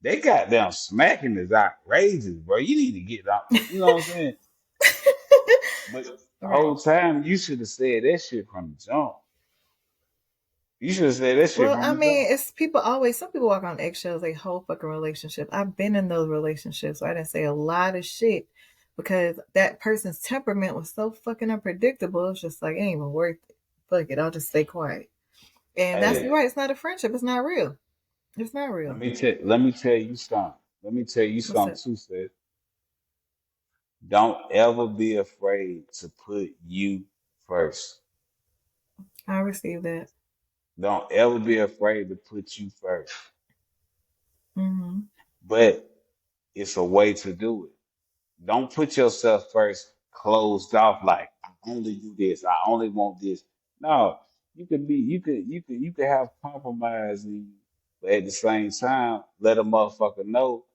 they goddamn smacking is outrageous, bro. You need to get out. You know what I'm saying? But the Right. whole time you should have said that shit from the jump. You should have said that shit Well, from I the mean, jump. it's people always, some people walk on eggshells a whole fucking relationship. I've been in those relationships, so I didn't say a lot of shit because that person's temperament was so fucking unpredictable. It's just like, it ain't even worth it. Fuck it, I'll just stay quiet. And that's, you're Hey, right, it's not a friendship. It's not real. It's not let real. me tell let me tell you something. Let me tell you What's something up? too, sis. Don't ever be afraid to put you first. I received that. Don't ever be afraid to put you first. Mm-hmm. But it's a way to do it. Don't put yourself first, closed off like I only do this, I only want this. No, you could have compromise in you, but at the same time, let a motherfucker know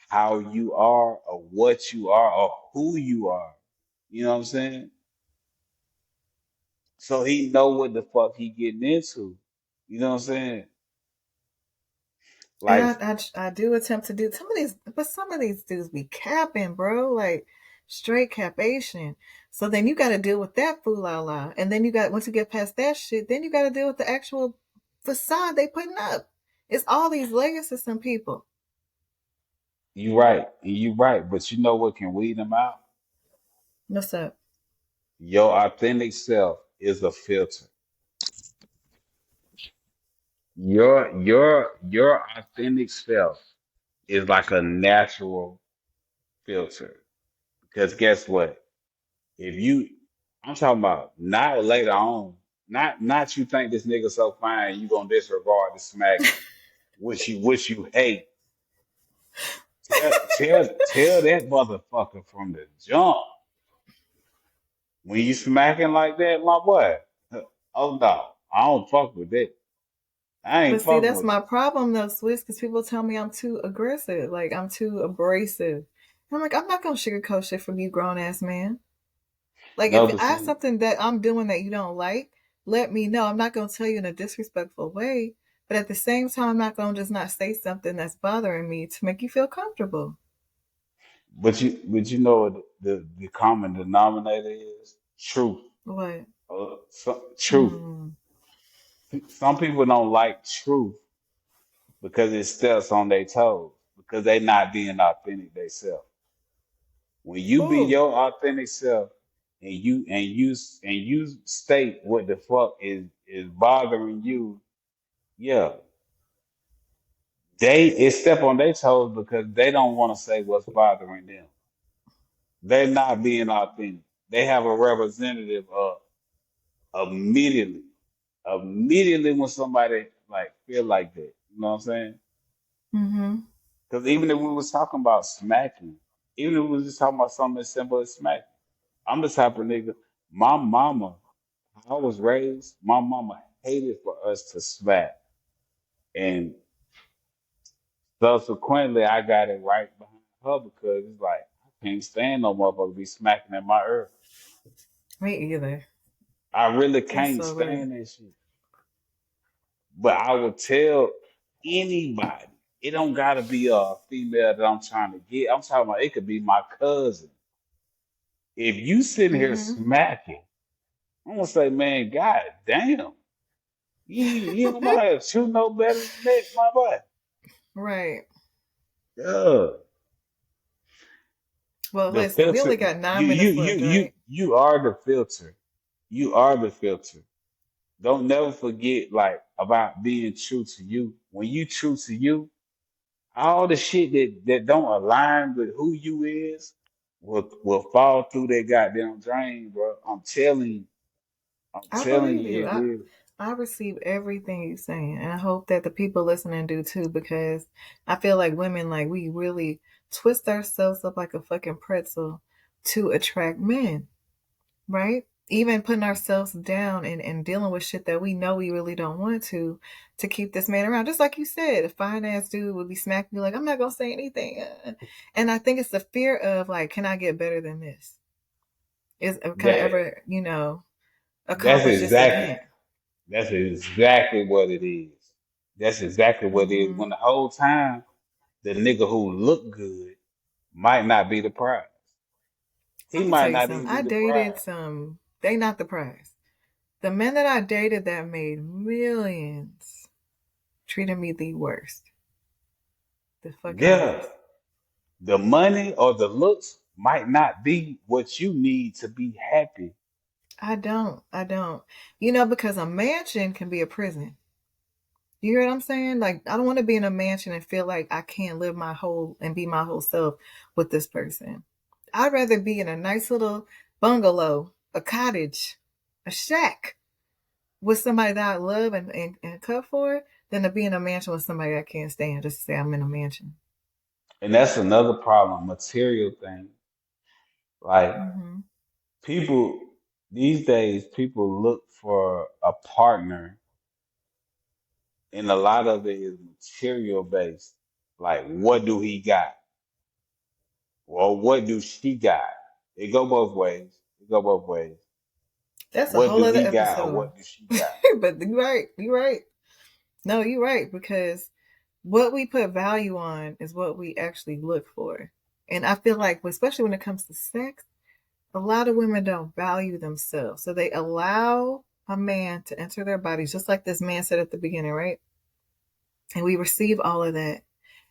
how you are or what you are or who you are. You know what I'm saying? So he know what the fuck he getting into. You know what I'm saying? And Like I do attempt to do some of these, but some of these dudes be capping, bro, like straight capation. So then you got to deal with that fool la la, and then you got, once you get past that shit, then you got to deal with the actual facade they putting up. It's all these layers to some people. you right, but you know what can weed them out? What's up? Your authentic self is a filter. Your authentic self is like a natural filter. Because guess what? If you I'm talking about not later on, not you think this nigga so fine, you gonna disregard the smacking, which you hate. Tell that motherfucker from the jump. When you smacking like that, my boy, oh no, I don't fuck with that. I But ain't see, fucking that's with my you. problem though, Swiss, because people tell me I'm too aggressive, like I'm too abrasive. I'm like, I'm not gonna sugarcoat shit from you, grown ass man. Like, No, if but I have see, something that I'm doing that you don't like, let me know. I'm not going to tell you in a disrespectful way, but at the same time, I'm not going to just not say something that's bothering me to make you feel comfortable. but you know what the common denominator is? Truth. What? Truth. Hmm. Some people don't like truth because it steps on their toes because they not being authentic themselves. When you be Who? your authentic self and you state what the fuck is bothering you, yeah, they step on their toes because they don't want to say what's bothering them. They're not being authentic. They have a representative immediately, immediately when somebody like feel like that. You know what I'm saying? Mm-hmm. Because even if we was talking about smacking, even if we was just talking about something as simple as smacking, I'm the type of nigga. My mama, how I was raised, my mama hated for us to smack, and subsequently, I got it right behind her because it's like I can't stand no motherfucker be smacking in my ear. Me either. I really That's can't so weird. stand that shit. But I would tell. anybody. It don't gotta be a female that I'm trying to get. I'm talking about it could be my cousin. If you sitting here Mm-hmm. smacking, I'm gonna say, man, god damn. You don't know how to shoot no better than that, my boy. Right. Yeah. Well, The listen, we filter, only got 9 minutes left, right? you are the filter. You are the filter. Don't never forget like about being true to you. When you true to you, all the shit that don't align with who you is will fall through that goddamn drain, bro. I'm I telling believe you, you. it will. I receive everything you're saying, and I hope that the people listening do too, because I feel like women, like we really twist ourselves up like a fucking pretzel to attract men, right? Even putting ourselves down and dealing with shit that we know we really don't want to keep this man around. Just like you said, a fine ass dude would be smacking you like, I'm not gonna say anything. And I think it's the fear of like, can I get better than this? Can I That ever, that's accomplish this exactly again? that's exactly what it is. That's exactly what it is. Hmm. When the whole time the nigga who look good might not be the prize. He I'm gonna tell might you not something. even be I the dated prize. some. They not the prize. The men that I dated that made millions treated me the worst, the fucking Yeah. worst. The money or the looks might not be what you need to be happy. I don't. I don't. Because a mansion can be a prison. You hear what I'm saying? Like, I don't want to be in a mansion and feel like I can't live my whole and be my whole self with this person. I'd rather be in a nice little bungalow, a cottage, a shack with somebody that I love and cut for than to be in a mansion with somebody I can't stand just to say I'm in a mansion. And that's another problem, material thing. Like Hmm. people these days, people look for a partner, and a lot of it is material based. Like, what do he got? Well, what do she got? It go both ways. It go both ways. That's a What whole do other he got, or episode. what do she got? But you're right. You're right. No, you're right because what we put value on is what we actually look for. And I feel like, especially when it comes to sex, a lot of women don't value themselves. So they allow a man to enter their bodies, just like this man said at the beginning, right? And we receive all of that.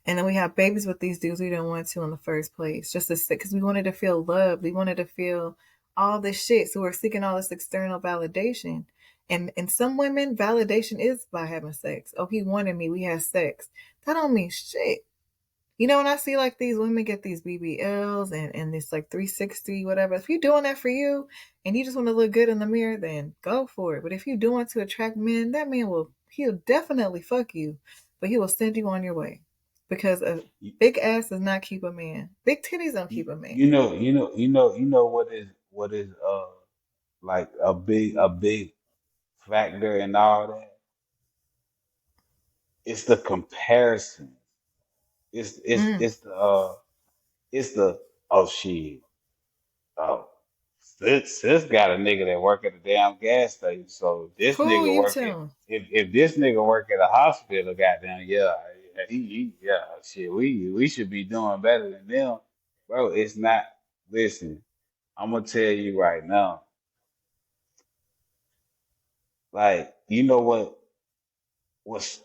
And then we have babies with these dudes we didn't want to in the first place, just to because we wanted to feel loved. We wanted to feel all this shit. So we're seeking all this external validation. And some women, validation is by having sex. Oh, he wanted me. We had sex. That don't mean shit. When I see like these women get these BBLs and this like 360, whatever, if you're doing that for you and you just want to look good in the mirror, then go for it. But if you're doing it to attract men, that man he'll definitely fuck you, but he will send you on your way. Because a You, big ass does not keep a man. Big titties don't keep a man. you know what is like a big factor in all that? It's the comparison. It's it's Mm. it's the uh it's the oh shit. Oh, sis got a nigga that work at a damn gas station. So this Who nigga you work at telling? if this nigga work at a hospital, goddamn, yeah, yeah, shit, we should be doing better than them, bro. It's not. Listen, I'm gonna tell you right now, like you know what's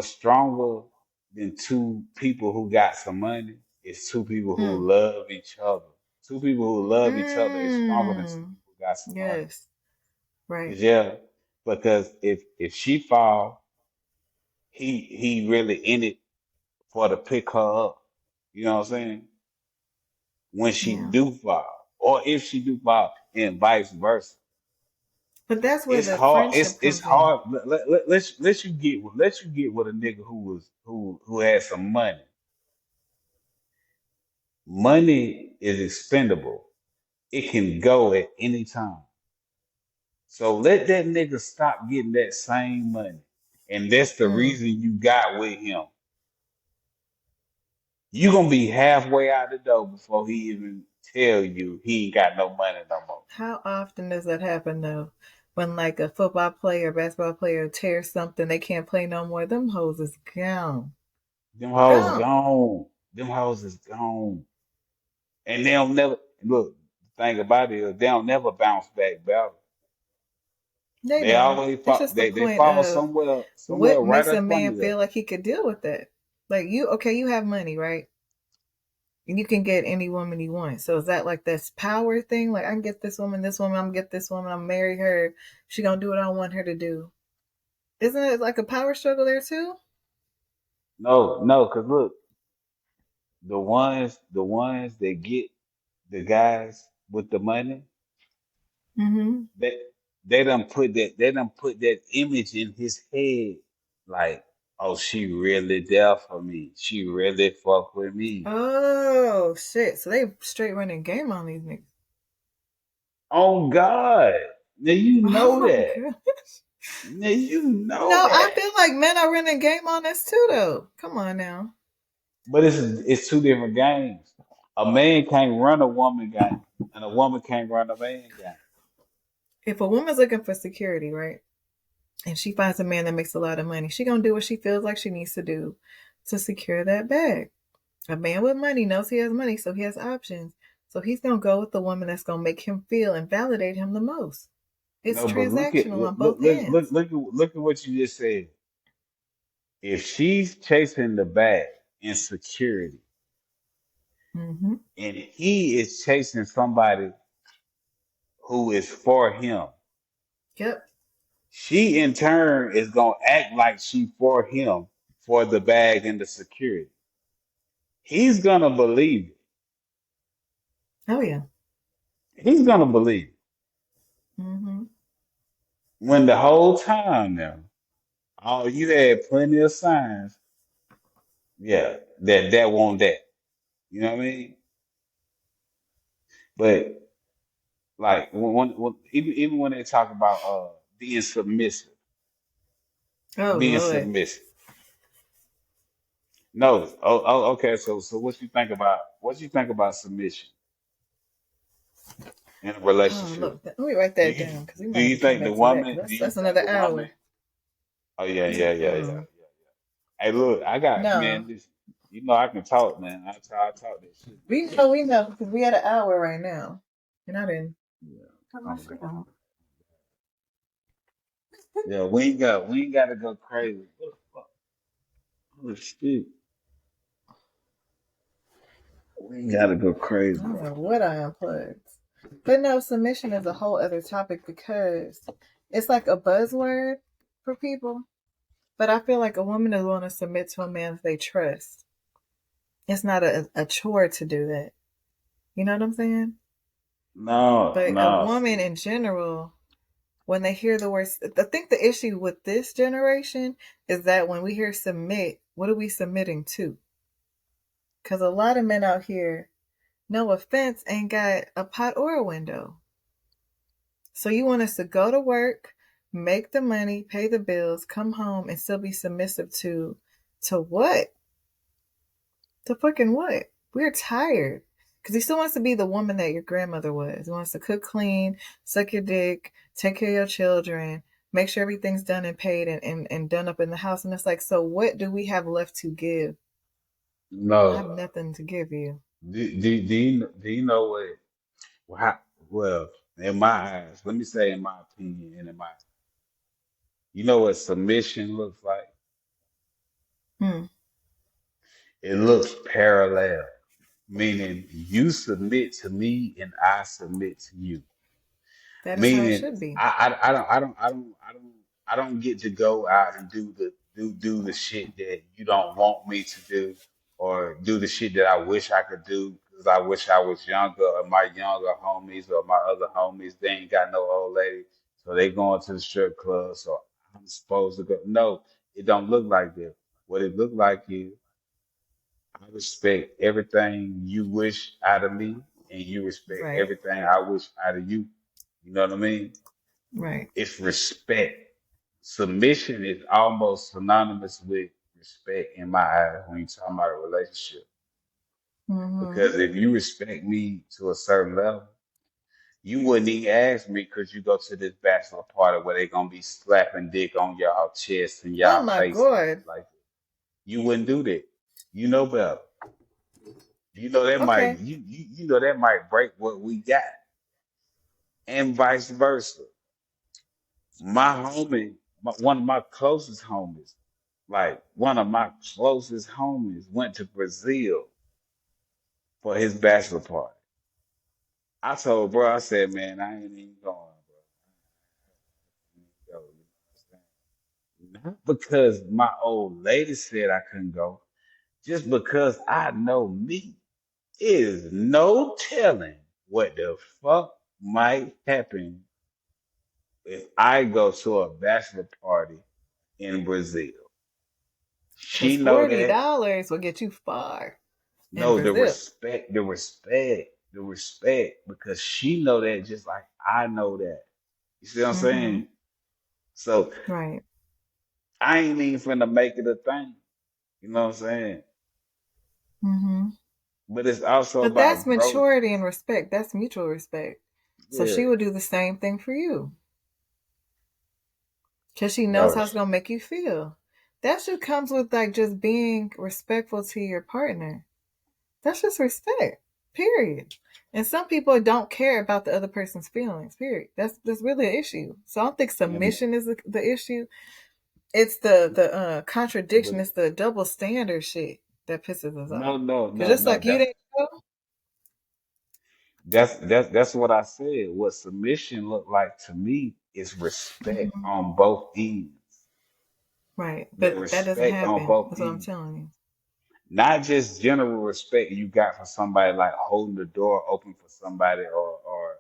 stronger than two people who got some money is two people Mm. who love each other. Two people who love each other is stronger than two Mm. people who got some money. Yes. Right. 'Cause, yeah, because if she fall, he really in it for to pick her up. You know what I'm saying? When she Yeah. do fall, or if she do fall, and vice versa. But that's where It's the hard. friendship It's comes in. hard. Let you get with a nigga who has some money. Money is expendable. It can go at any time. So let that nigga stop getting that same money. And that's the Mm. reason you got with him. You gonna be halfway out the door before he even tell you he ain't got no money no more. How often does that happen though? When like a football player, basketball player tears something, they can't play no more. Them hoes is gone, Them hoes gone. gone. Them hoes is gone. And they'll never look. The thing about it is they'll never bounce back better. They They don't. always It's fall. just the They point fall of somewhere what right makes a up man under there. feel like he could deal with that. Like you, okay, you have money, right? And you can get any woman you want. So is that like this power thing? Like I can get this woman, I'm gonna get this woman, I'm marry her. She gonna do what I want her to do. Isn't it like a power struggle there too? No, no, because look, the ones that get the guys with the money, Mm-hmm. they they done put that image in his head, like, oh, she really there for me. She really fuck with me. Oh shit! So they straight running game on these niggas. Oh God. Now you Oh know my that. god! Now you know No, I that. feel like men are running game on this too, though. Come on now. But it's two different games. A man can't run a woman game, and a woman can't run a man game. If a woman's looking for security, right, and she finds a man that makes a lot of money, she gonna do what she feels like she needs to do to secure that bag. A man with money knows he has money, so he has options. So he's gonna go with the woman that's gonna make him feel and validate him the most. It's No, but look at transactional look on look both look look ends. look at, look at what you just said. If she's chasing the bag in security, Mm-hmm. and he is chasing somebody who is for him, Yep. she in turn is gonna act like she for him for the bag and the security. He's gonna believe it. Oh yeah. He's gonna believe it. Mm-hmm. When the whole time now, oh, you had plenty of signs, yeah, that won't that. You know what I mean? But like when even when they talk about being submissive, Oh being Lord. submissive. No, okay. So what you think about submission in a Oh relationship? look, let me write Do that you down because we do might have you to come think the back to that woman? because Do you that's think another the woman? hour. Oh yeah, yeah, yeah, yeah, Mm-mm. yeah. Hey, look, I got No, man. This, I can talk, man. I talk that shit, man. we know because we had an hour right now, and I didn't Yeah. cut my Oh shit God. off. Yeah, we ain't got to go crazy. What the fuck? Oh shit. We ain't got to go I crazy. don't know what I unplugged. But no, submission is a whole other topic because it's like a buzzword for people. But I feel like a woman is going to submit to a man that they trust. It's not a chore to do that. You know what I'm saying? No, But a no. woman See, in general, when they hear the words, I think the issue with this generation is that when we hear submit, what are we submitting to? Because a lot of men out here, no offense, ain't got a pot or a window. So you want us to go to work, make the money, pay the bills, come home, and still be submissive to what? To fucking what? We're tired. Because he still wants to be the woman that your grandmother was. He wants to cook clean, suck your dick, take care of your children, make sure everything's done and paid and done up in the house. And it's like, so what do we have left to give? I have no. nothing to give you. Do you know what? How, well, in my eyes, let me say, in my opinion, and in my, you know what submission looks like? Hmm. It looks parallel, meaning you submit to me and I submit to you. That is how it Meaning, should be. I don't get to go out and do the shit that you don't want me to do, or do the shit that I wish I could do because I wish I was younger, or my younger homies or my other homies, they ain't got no old lady, so they going to the strip club, so I'm supposed to go. No, it don't look like that. What it look like is I respect everything you wish out of me, and you respect Right. everything I wish out of you. You know what I mean? Right. It's respect. Submission is almost synonymous with respect in my eyes when you're talking about a relationship. Mm-hmm. Because if you respect me to a certain level, You wouldn't even ask me because you go to this bachelor party where they gonna be slapping dick on y'all chest and Oh y'all my face and god. shit like that. You wouldn't do that. You know better. You know that might Okay. you know that might break what we got. And vice versa. My homie, one of my closest homies, like one of my closest homies went to Brazil for his bachelor party. I told bro, I said, man, I ain't even going, bro. I ain't go, you know what I'm saying? Not because my old lady said I couldn't go, just because I know me. Is no telling what the fuck might happen if I go to a bachelor party in Brazil. Because She know that. $40 will get you far in No, Brazil. the respect, because she know that just like I know that. You see what I'm Mm-hmm. saying? So Right. I ain't even finna make it a thing. You know what I'm saying? Mm-hmm. But it's also But that's about growth. maturity and respect. That's mutual respect. So Yeah, she will do the same thing for you. Because she knows no, how it's going to make you feel. That shit comes with like just being respectful to your partner. That's just respect. Period. And some people don't care about the other person's feelings. Period. That's really an issue. So I don't think and submission is the issue. It's the but contradiction. It's the double standard shit that pisses us no, off. no, Cause no, just no. like you didn't go, That's what I said. What submission look like to me is respect mhm, on both ends. right? The But that doesn't respect on happen. both That's what I'm ends. telling you. Not just general respect you got for somebody like holding the door open for somebody or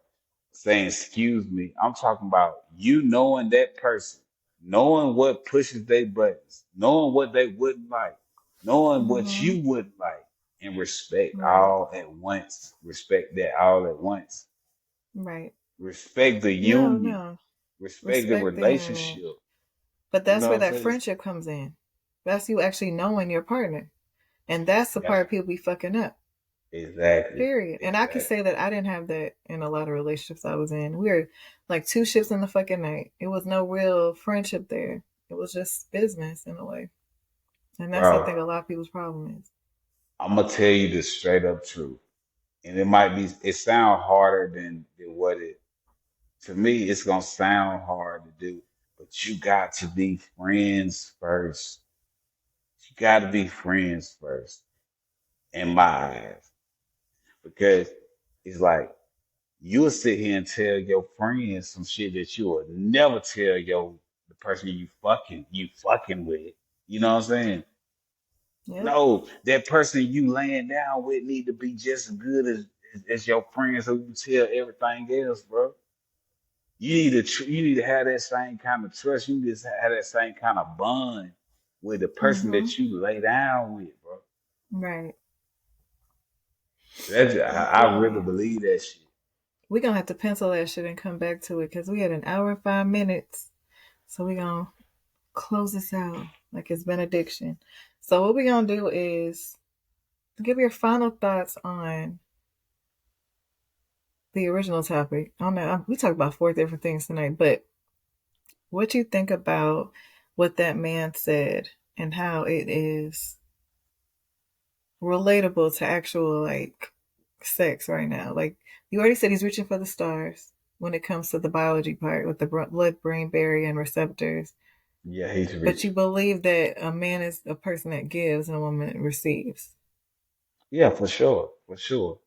saying excuse me. I'm talking about you knowing that person, knowing what pushes their buttons, knowing what they wouldn't like, knowing what Hmm. you wouldn't like, and respect Right. all at once. Respect that all at once. Right. Respect the No, union. no. Respect the Respect the internet. relationship. But You that's know where what that I'm saying? friendship comes in. That's you actually knowing your partner. And that's the That's part people be fucking up. exactly, Period. And I could exactly. say that I didn't have that in a lot of relationships I was in. We were like two ships in the fucking night. It was no real friendship there. It was just business in a way. And that's I Bro, think a lot of people's problem is. I'm gonna tell you the straight up truth. And it might be it sound harder than what it to me it's gonna sound hard to do. But you got to be friends first. You gotta be friends first, in my eyes. Because it's like you'll sit here and tell your friends some shit that you would never tell your the person you fucking with. You know what I'm saying? Yep. No, that person you laying down with need to be just as good as your friends who you tell everything else, bro. You need to have that same kind of trust. You need to have that same kind of bond with the person Mm-hmm. that you lay down with, bro. Right. I I feel really you. believe that shit. We're gonna have to pencil that shit and come back to it because we had an hour and 5 minutes. So we're gonna close this out like it's benediction. So what we're gonna do is give your final thoughts on the original topic. I don't know. We talked about four different things tonight, but what you think about what that man said and how it is relatable to actual like sex right now. Like you already said, he's reaching for the stars when it comes to the biology part with the blood-brain barrier and receptors. Yeah, he's But you reaching. believe that a man is a person that gives and a woman receives. Yeah, for sure, for sure.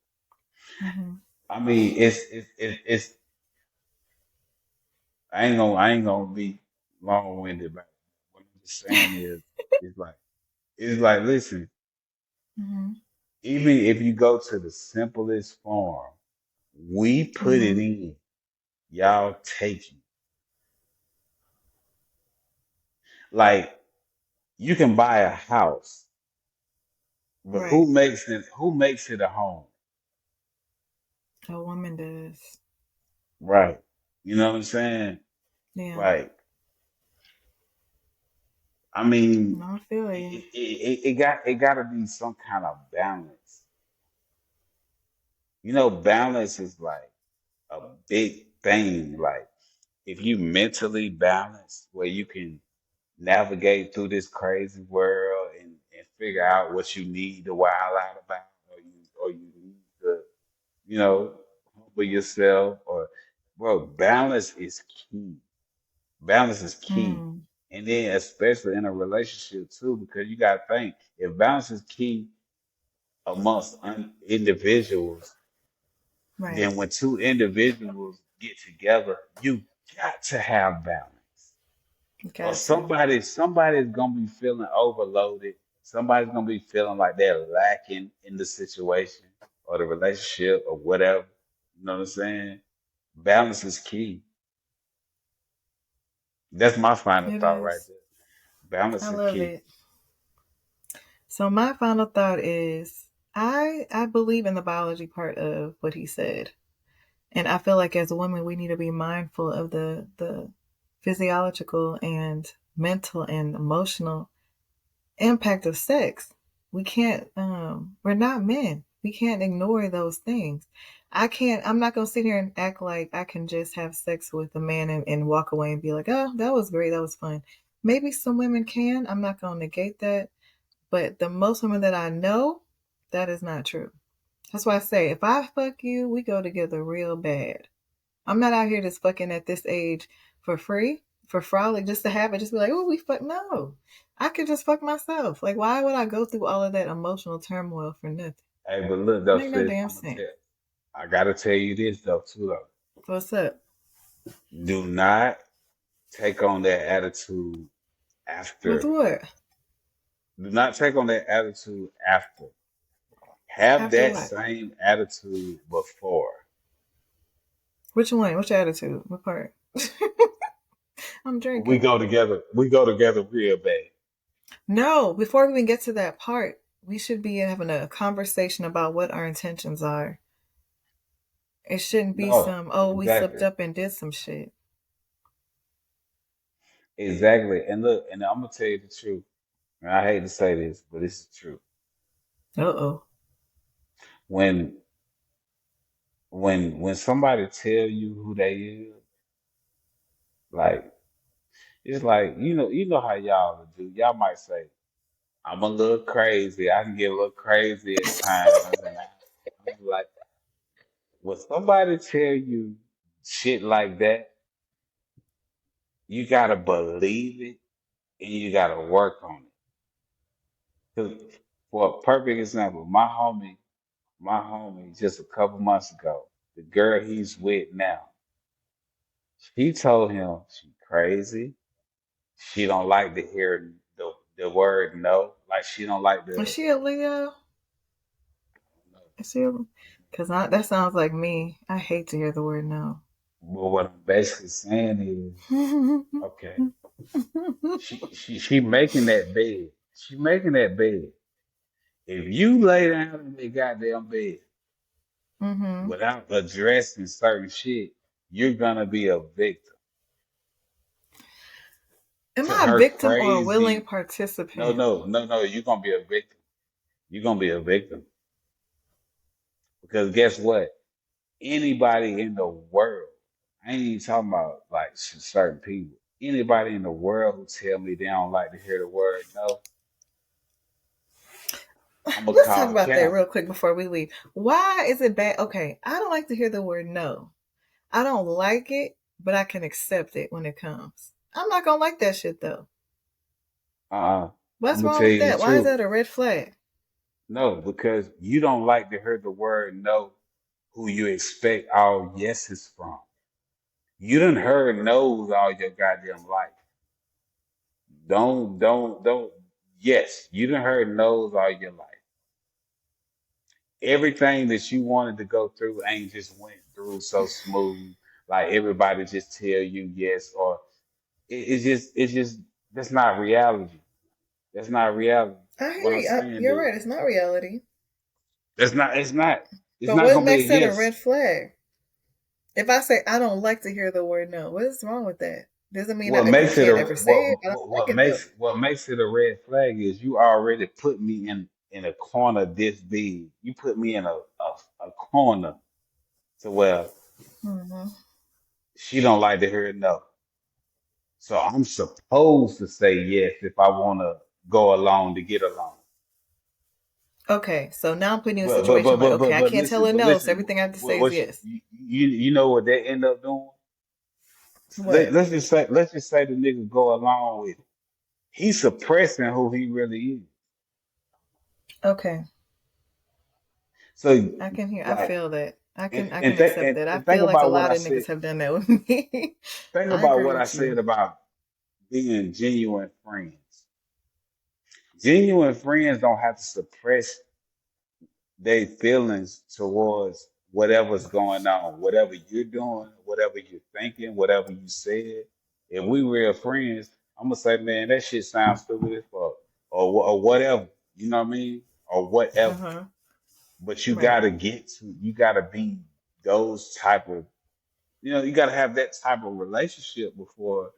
Hmm. I mean, it's I ain't gonna be long winded about it. What I'm just saying is, it's like it's like listen, Hmm. even if you go to the simplest form, we put it Hmm. in, y'all take it. Like you can buy a house, but Right. who makes it a home? A woman does. Right. You know what I'm saying? Yeah. Like, I mean, No, I feel you. it gotta be some kind of balance. You know, balance is like a big thing. Like if you mentally balanced where you can navigate through this crazy world and figure out what you need to wild out about, or you need to, you know, humble yourself, or bro, balance is key. Balance is key. Mm, And then especially in a relationship too, because you gotta think if balance is key amongst individuals, right. then when two individuals get together, you got to have balance. Or Got to. somebody's gonna be feeling overloaded. Somebody's gonna be feeling like they're lacking in the situation or the relationship or whatever. You know what I'm saying? Balance is key. That's my final It thought right is. there. Balance I is love key. it. So my final thought is I believe in the biology part of what he said. And I feel like as a woman we need to be mindful of the physiological and mental and emotional impact of sex. We can't we're not men. We can't ignore those things. I'm not gonna sit here and act like I can just have sex with a man and walk away and be like, oh, that was great, that was fun. Maybe some women can. I'm not gonna negate that. But the most women that I know, that is not true. That's why I say if I fuck you, we go together real bad. I'm not out here just fucking at this age for free, for frolic, just to have it, just be like, oh, we fuck. No, I could just fuck myself. Like, why would I go through all of that emotional turmoil for nothing? Hey, but look though, Make no sis, damn I'm gonna sense. tell. I gotta tell you this though too though. What's up? Do not take on that attitude With after. what? Do not take on that attitude after. Have After that what? same attitude before. Which one? Which attitude? What part? I'm We drinking. go together. We go together real bad. No, before we even get to that part, we should be having a conversation about what our intentions are. It shouldn't be No, some, oh, we slipped exactly. up and did some shit. Exactly. And look, and I'm gonna tell you the truth. And I hate to say this, but it's the truth. Uh oh. When when somebody tell you who they is, like it's like you know how y'all do. Y'all might say, I'm a little crazy. I can get a little crazy at times, and I'm like, when somebody tell you shit like that, you gotta believe it and you gotta work on it. 'Cause for a perfect example, my homie, just a couple months ago, the girl he's with now, she told him she crazy. She don't like to hear the word no. Like she don't like Is the she a Leo? Is she a... Because that sounds like me. I hate to hear the word no. but what I'm basically saying is, okay, she making that bed. She making that bed. If you lay down in the goddamn bed Mm-hmm. without addressing certain shit, you're gonna be a victim Am to I a her victim or a willing crazy. No, participant? no, no, no. You're gonna be a victim. You're gonna be a victim because guess what? Anybody in the world, I ain't even talking about like certain people. Anybody in the world who tell me they don't like to hear the word no, I'm gonna Let's talk call about that count. real quick before we leave. Why is it bad? Okay, I don't like to hear the word no. I don't like it, but I can accept it when it comes. I'm not gonna like that shit though. Uh-uh. I'm What's gonna wrong tell with you the that? Why is truth. that a red flag? No, because you don't like to hear the word no, who you expect all yeses from. You done heard no's all your goddamn life. Don't. Yes, you done heard no's all your life. Everything that you wanted to go through ain't just went through so smooth. Like everybody just tell you yes, or it's just that's not reality. That's not reality. I What hear I'm you. saying You're is right. It's not reality. that's not. It's not. It's But not what gonna be a makes that a yes. red flag? If I say I don't like to hear the word no, what is wrong with that? Doesn't mean What I makes it can't a ever say it. I don't like it though. what makes it a red flag is you already put me in a corner this big. You put me in a corner to where Mm-hmm. She don't like to hear no. So I'm supposed to say yes if I want to go along to get along. Okay, so now I'm putting you in a situation like, okay, I can't tell her But no, so listen, everything I have to say is what yes. you know what they end up doing? What? Let's just say the nigga go along with it. He's suppressing who he really is. Okay, So I can hear. I like feel that. and I and, can th- accept that. I and think feel like a about what lot I of said. niggas have done that with me. Think I about agree what I with said you. about being genuine friends. Genuine friends don't have to suppress their feelings towards whatever's going on, whatever you're doing, whatever you're thinking, whatever you said. If we real friends, I'm gonna say, man, that shit sounds stupid as fuck, or whatever. You know what I mean? Or Uh whatever. huh. But Right. you gotta be those type of, you gotta have that type of relationship before,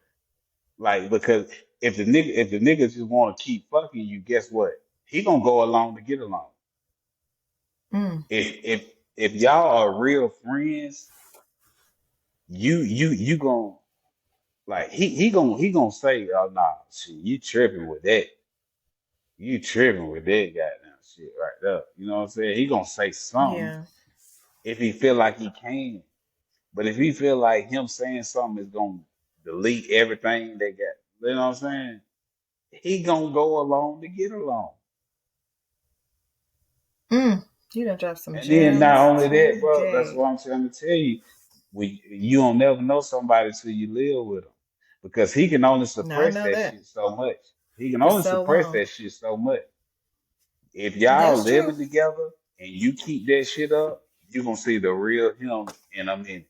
like, because if the nigga just want to keep fucking you, guess what? He gonna go along to get along. Mm. If y'all are real friends, you gonna, like, he gonna say, oh nah, shit, you tripping with that. You tripping with that goddamn shit right there. You know what I'm saying? He gonna say something Yeah. if he feel like he can. But if he feel like him saying something is gonna delete everything they got, you know what I'm saying? He gonna go along to get along. Mm. You done dropped some And then not gems only that, bro, that's today. what I'm trying to tell you. You don't never know somebody till you live with them, because he can only Now I suppress know that that shit so much. He can for only so suppress long. that shit so much. If y'all That's true. living together and you keep that shit up, you gonna see the real him in a minute.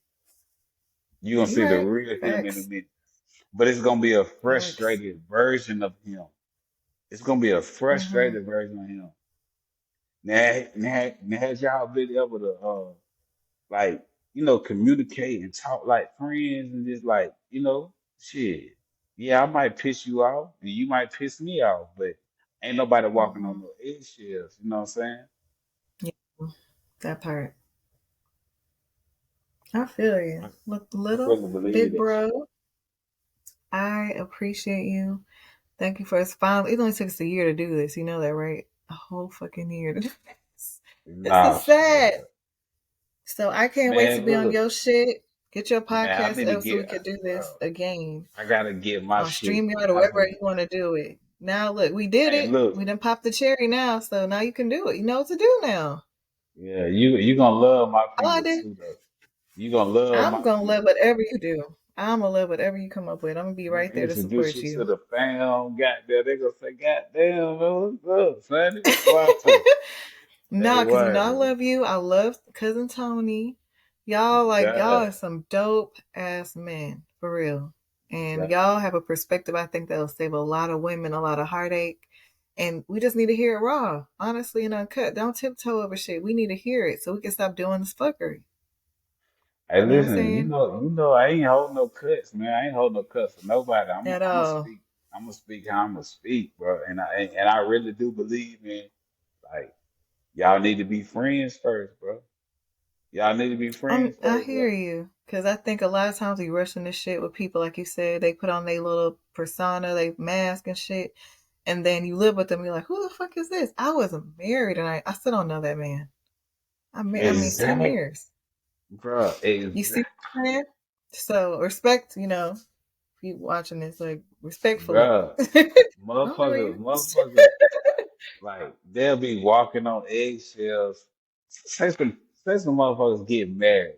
You gonna You see the right. real him in a Facts. minute. But it's gonna be a Facts. frustrated version of him. It's gonna be a Mm-hmm. frustrated version of him. Now has y'all been able to like, communicate and talk like friends and just like, shit. Yeah, I might piss you off and you might piss me off, but ain't nobody walking Mm-hmm. on no eggshells, you know what I'm saying? Yeah. That part. I feel I, you. Look, I little really believe big that shit. bro. I appreciate you. Thank you for us. Finally, it only took us a year to do this. You know that, right? A whole fucking year to do this. This Nah, is shit. sad. So I can't wait to Man, be on look, your shit. Get your man, I podcast need to up so we get, could do bro, this again I gotta get my on shit, StreamYard or man. I've wherever been, you want to do it. Now look, we did hey, it. look, We done popped the cherry now, so now you can do it. You know what to do now. yeah, you gonna love my All I people did, too, though. You gonna love I'm my gonna love people. whatever you do. I'm gonna love whatever you come up with. I'm gonna be Let me right there to introduce support you you. to the fam. Goddamn, they gonna say, "Goddamn, man, what's up, sonny? Watch it. Hey, Nah, cause you know watch I it. love you. I love cousin Tony. Y'all God, are some dope ass men for real, and God. y'all have a perspective I think that'll save a lot of women a lot of heartache. And we just need to hear it raw, honestly and uncut. Don't tiptoe over shit. We need to hear it so we can stop doing this fuckery. Hey, You know what I'm listen, saying? I ain't holding no cuts, man. I ain't holding no cuts for nobody. At I'm gonna all. speak. I'm gonna speak how I'm gonna speak, bro. And I really do believe in, like, y'all need to be friends first, bro. Y'all need to be friends I first, hear bro. you. Cause I think a lot of times we rush into shit with people, like you said, they put on their little persona, they mask and shit, and then you live with them. You're like, who the fuck is this? I wasn't married, and I still don't know that man. I mean, it's 10 Exact, years. bro. You see Exact, what I'm saying? So respect, if you watching this, like respectfully. bro. Don't do Motherfuckers, like, they'll be walking on eggshells. Say some motherfuckers get married.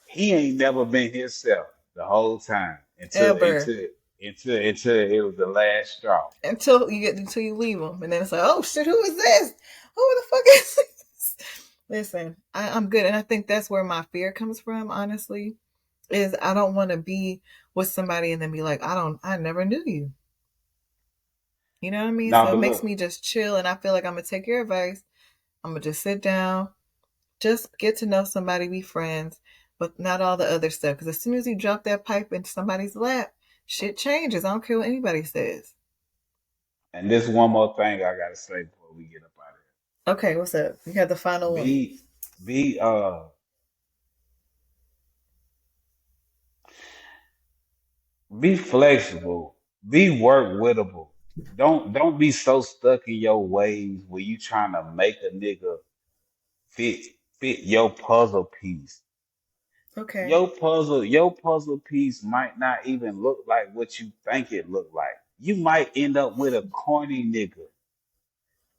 He ain't never been himself the whole time until ever until until it was the last straw. until you leave them, and then it's like, oh shit, who is this? Who the fuck is this? Listen, I'm good, and I think that's where my fear comes from. Honestly, is I don't want to be with somebody and then be like, I never knew you. You know what I mean? Now, So it but makes look, me just chill, and I feel like I'm gonna take your advice. I'm gonna just sit down, just get to know somebody, be friends, but not all the other stuff. Because as soon as you drop that pipe into somebody's lap, shit changes. I don't care what anybody says. and this one more thing I gotta say before we get up out of Okay, what's up? You have the final here. one. Be Be flexible. Be work wittable. Don't be so stuck in your ways where you trying to make a nigga fit fit your puzzle piece. Okay. Your puzzle piece might not even look like what you think it look like. You might end up with a corny nigga,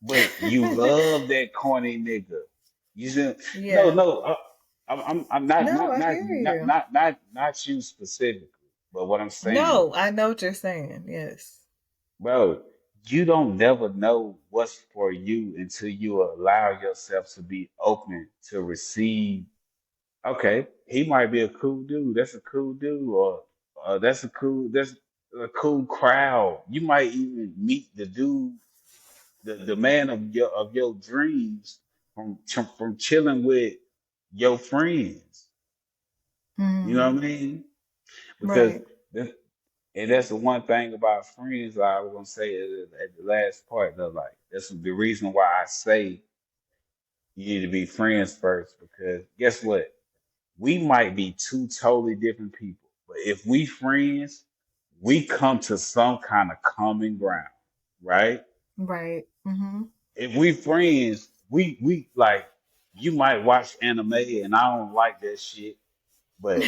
but you love that corny nigga. You should, no, Yeah. no. I'm not, No, not, I not, hear not, you. not, not, not you specifically. But what I'm saying No, is, I know what you're saying. Yes. bro, you don't never know what's for you until you allow yourself to be open to receive. Okay, he might be a cool dude. That's a cool dude, or that's a cool crowd. You might even meet the dude, the man of your dreams from chilling with your friends. You know Mm, what I mean? Because right. that, and that's the one thing about friends I was gonna say at the last part though, like that's the reason why I say you need to be friends first because guess what? We might be two totally different people, but if we friends, we come to some kind of common ground, right? Right. Mm-hmm. If we friends, we like you might watch anime and I don't like that shit, but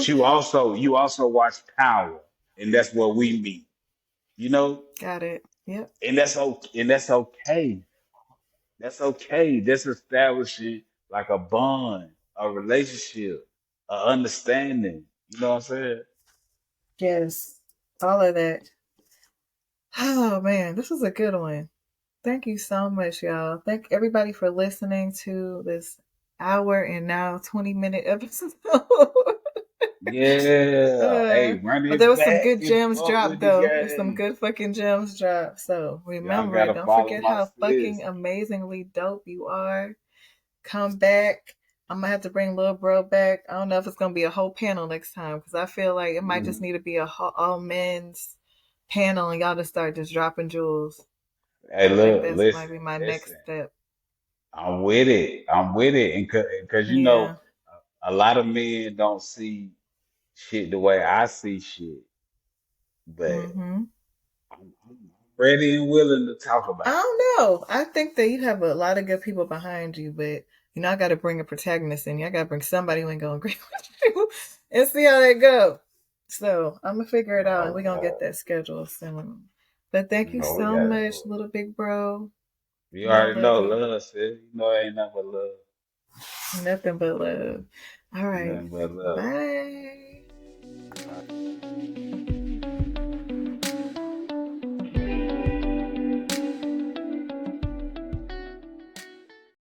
you also watch Power, and that's where we meet, you know, Got it. Yep. and that's okay. And that's okay. That's okay. That's establishing like a bond, a relationship, a understanding. You know what I'm saying? Yes. All of that. Oh man, this was a good one. Thank you so much, y'all. Thank everybody for listening to this hour and now 20-minute episode. Yeah. Hey, uh, run but there it was some back good and gems fuck dropped with the though. There's some game. good fucking gems dropped. So Y'all remember, gotta don't follow forget my how fucking sis. amazingly dope you are. Come back. I'm gonna have to bring Lil Bro back. I don't know if it's gonna be a whole panel next time because I feel like it might just Mm. need to be a all men's panel and y'all just start just dropping jewels. Hey, I think look, that's might listen, be my next listen. step. I'm with it. I'm with it, and because you know, Yeah. a lot of men don't see shit the way I see shit, but Mm-hmm. I'm ready and willing to talk I about don't know. I think that you have a lot of good people behind you, but I got to bring a protagonist in you. I got to bring somebody who ain't gonna agree with you and see how they go. So I'm gonna figure it. it out, and No, we're gonna get no, that schedule soon. But thank you no, we so gotta do much, little big bro. it. You I already love know you. love, sis. You know it ain't nothing but love. Nothing but love. All right. Nothing but love. Bye. All right.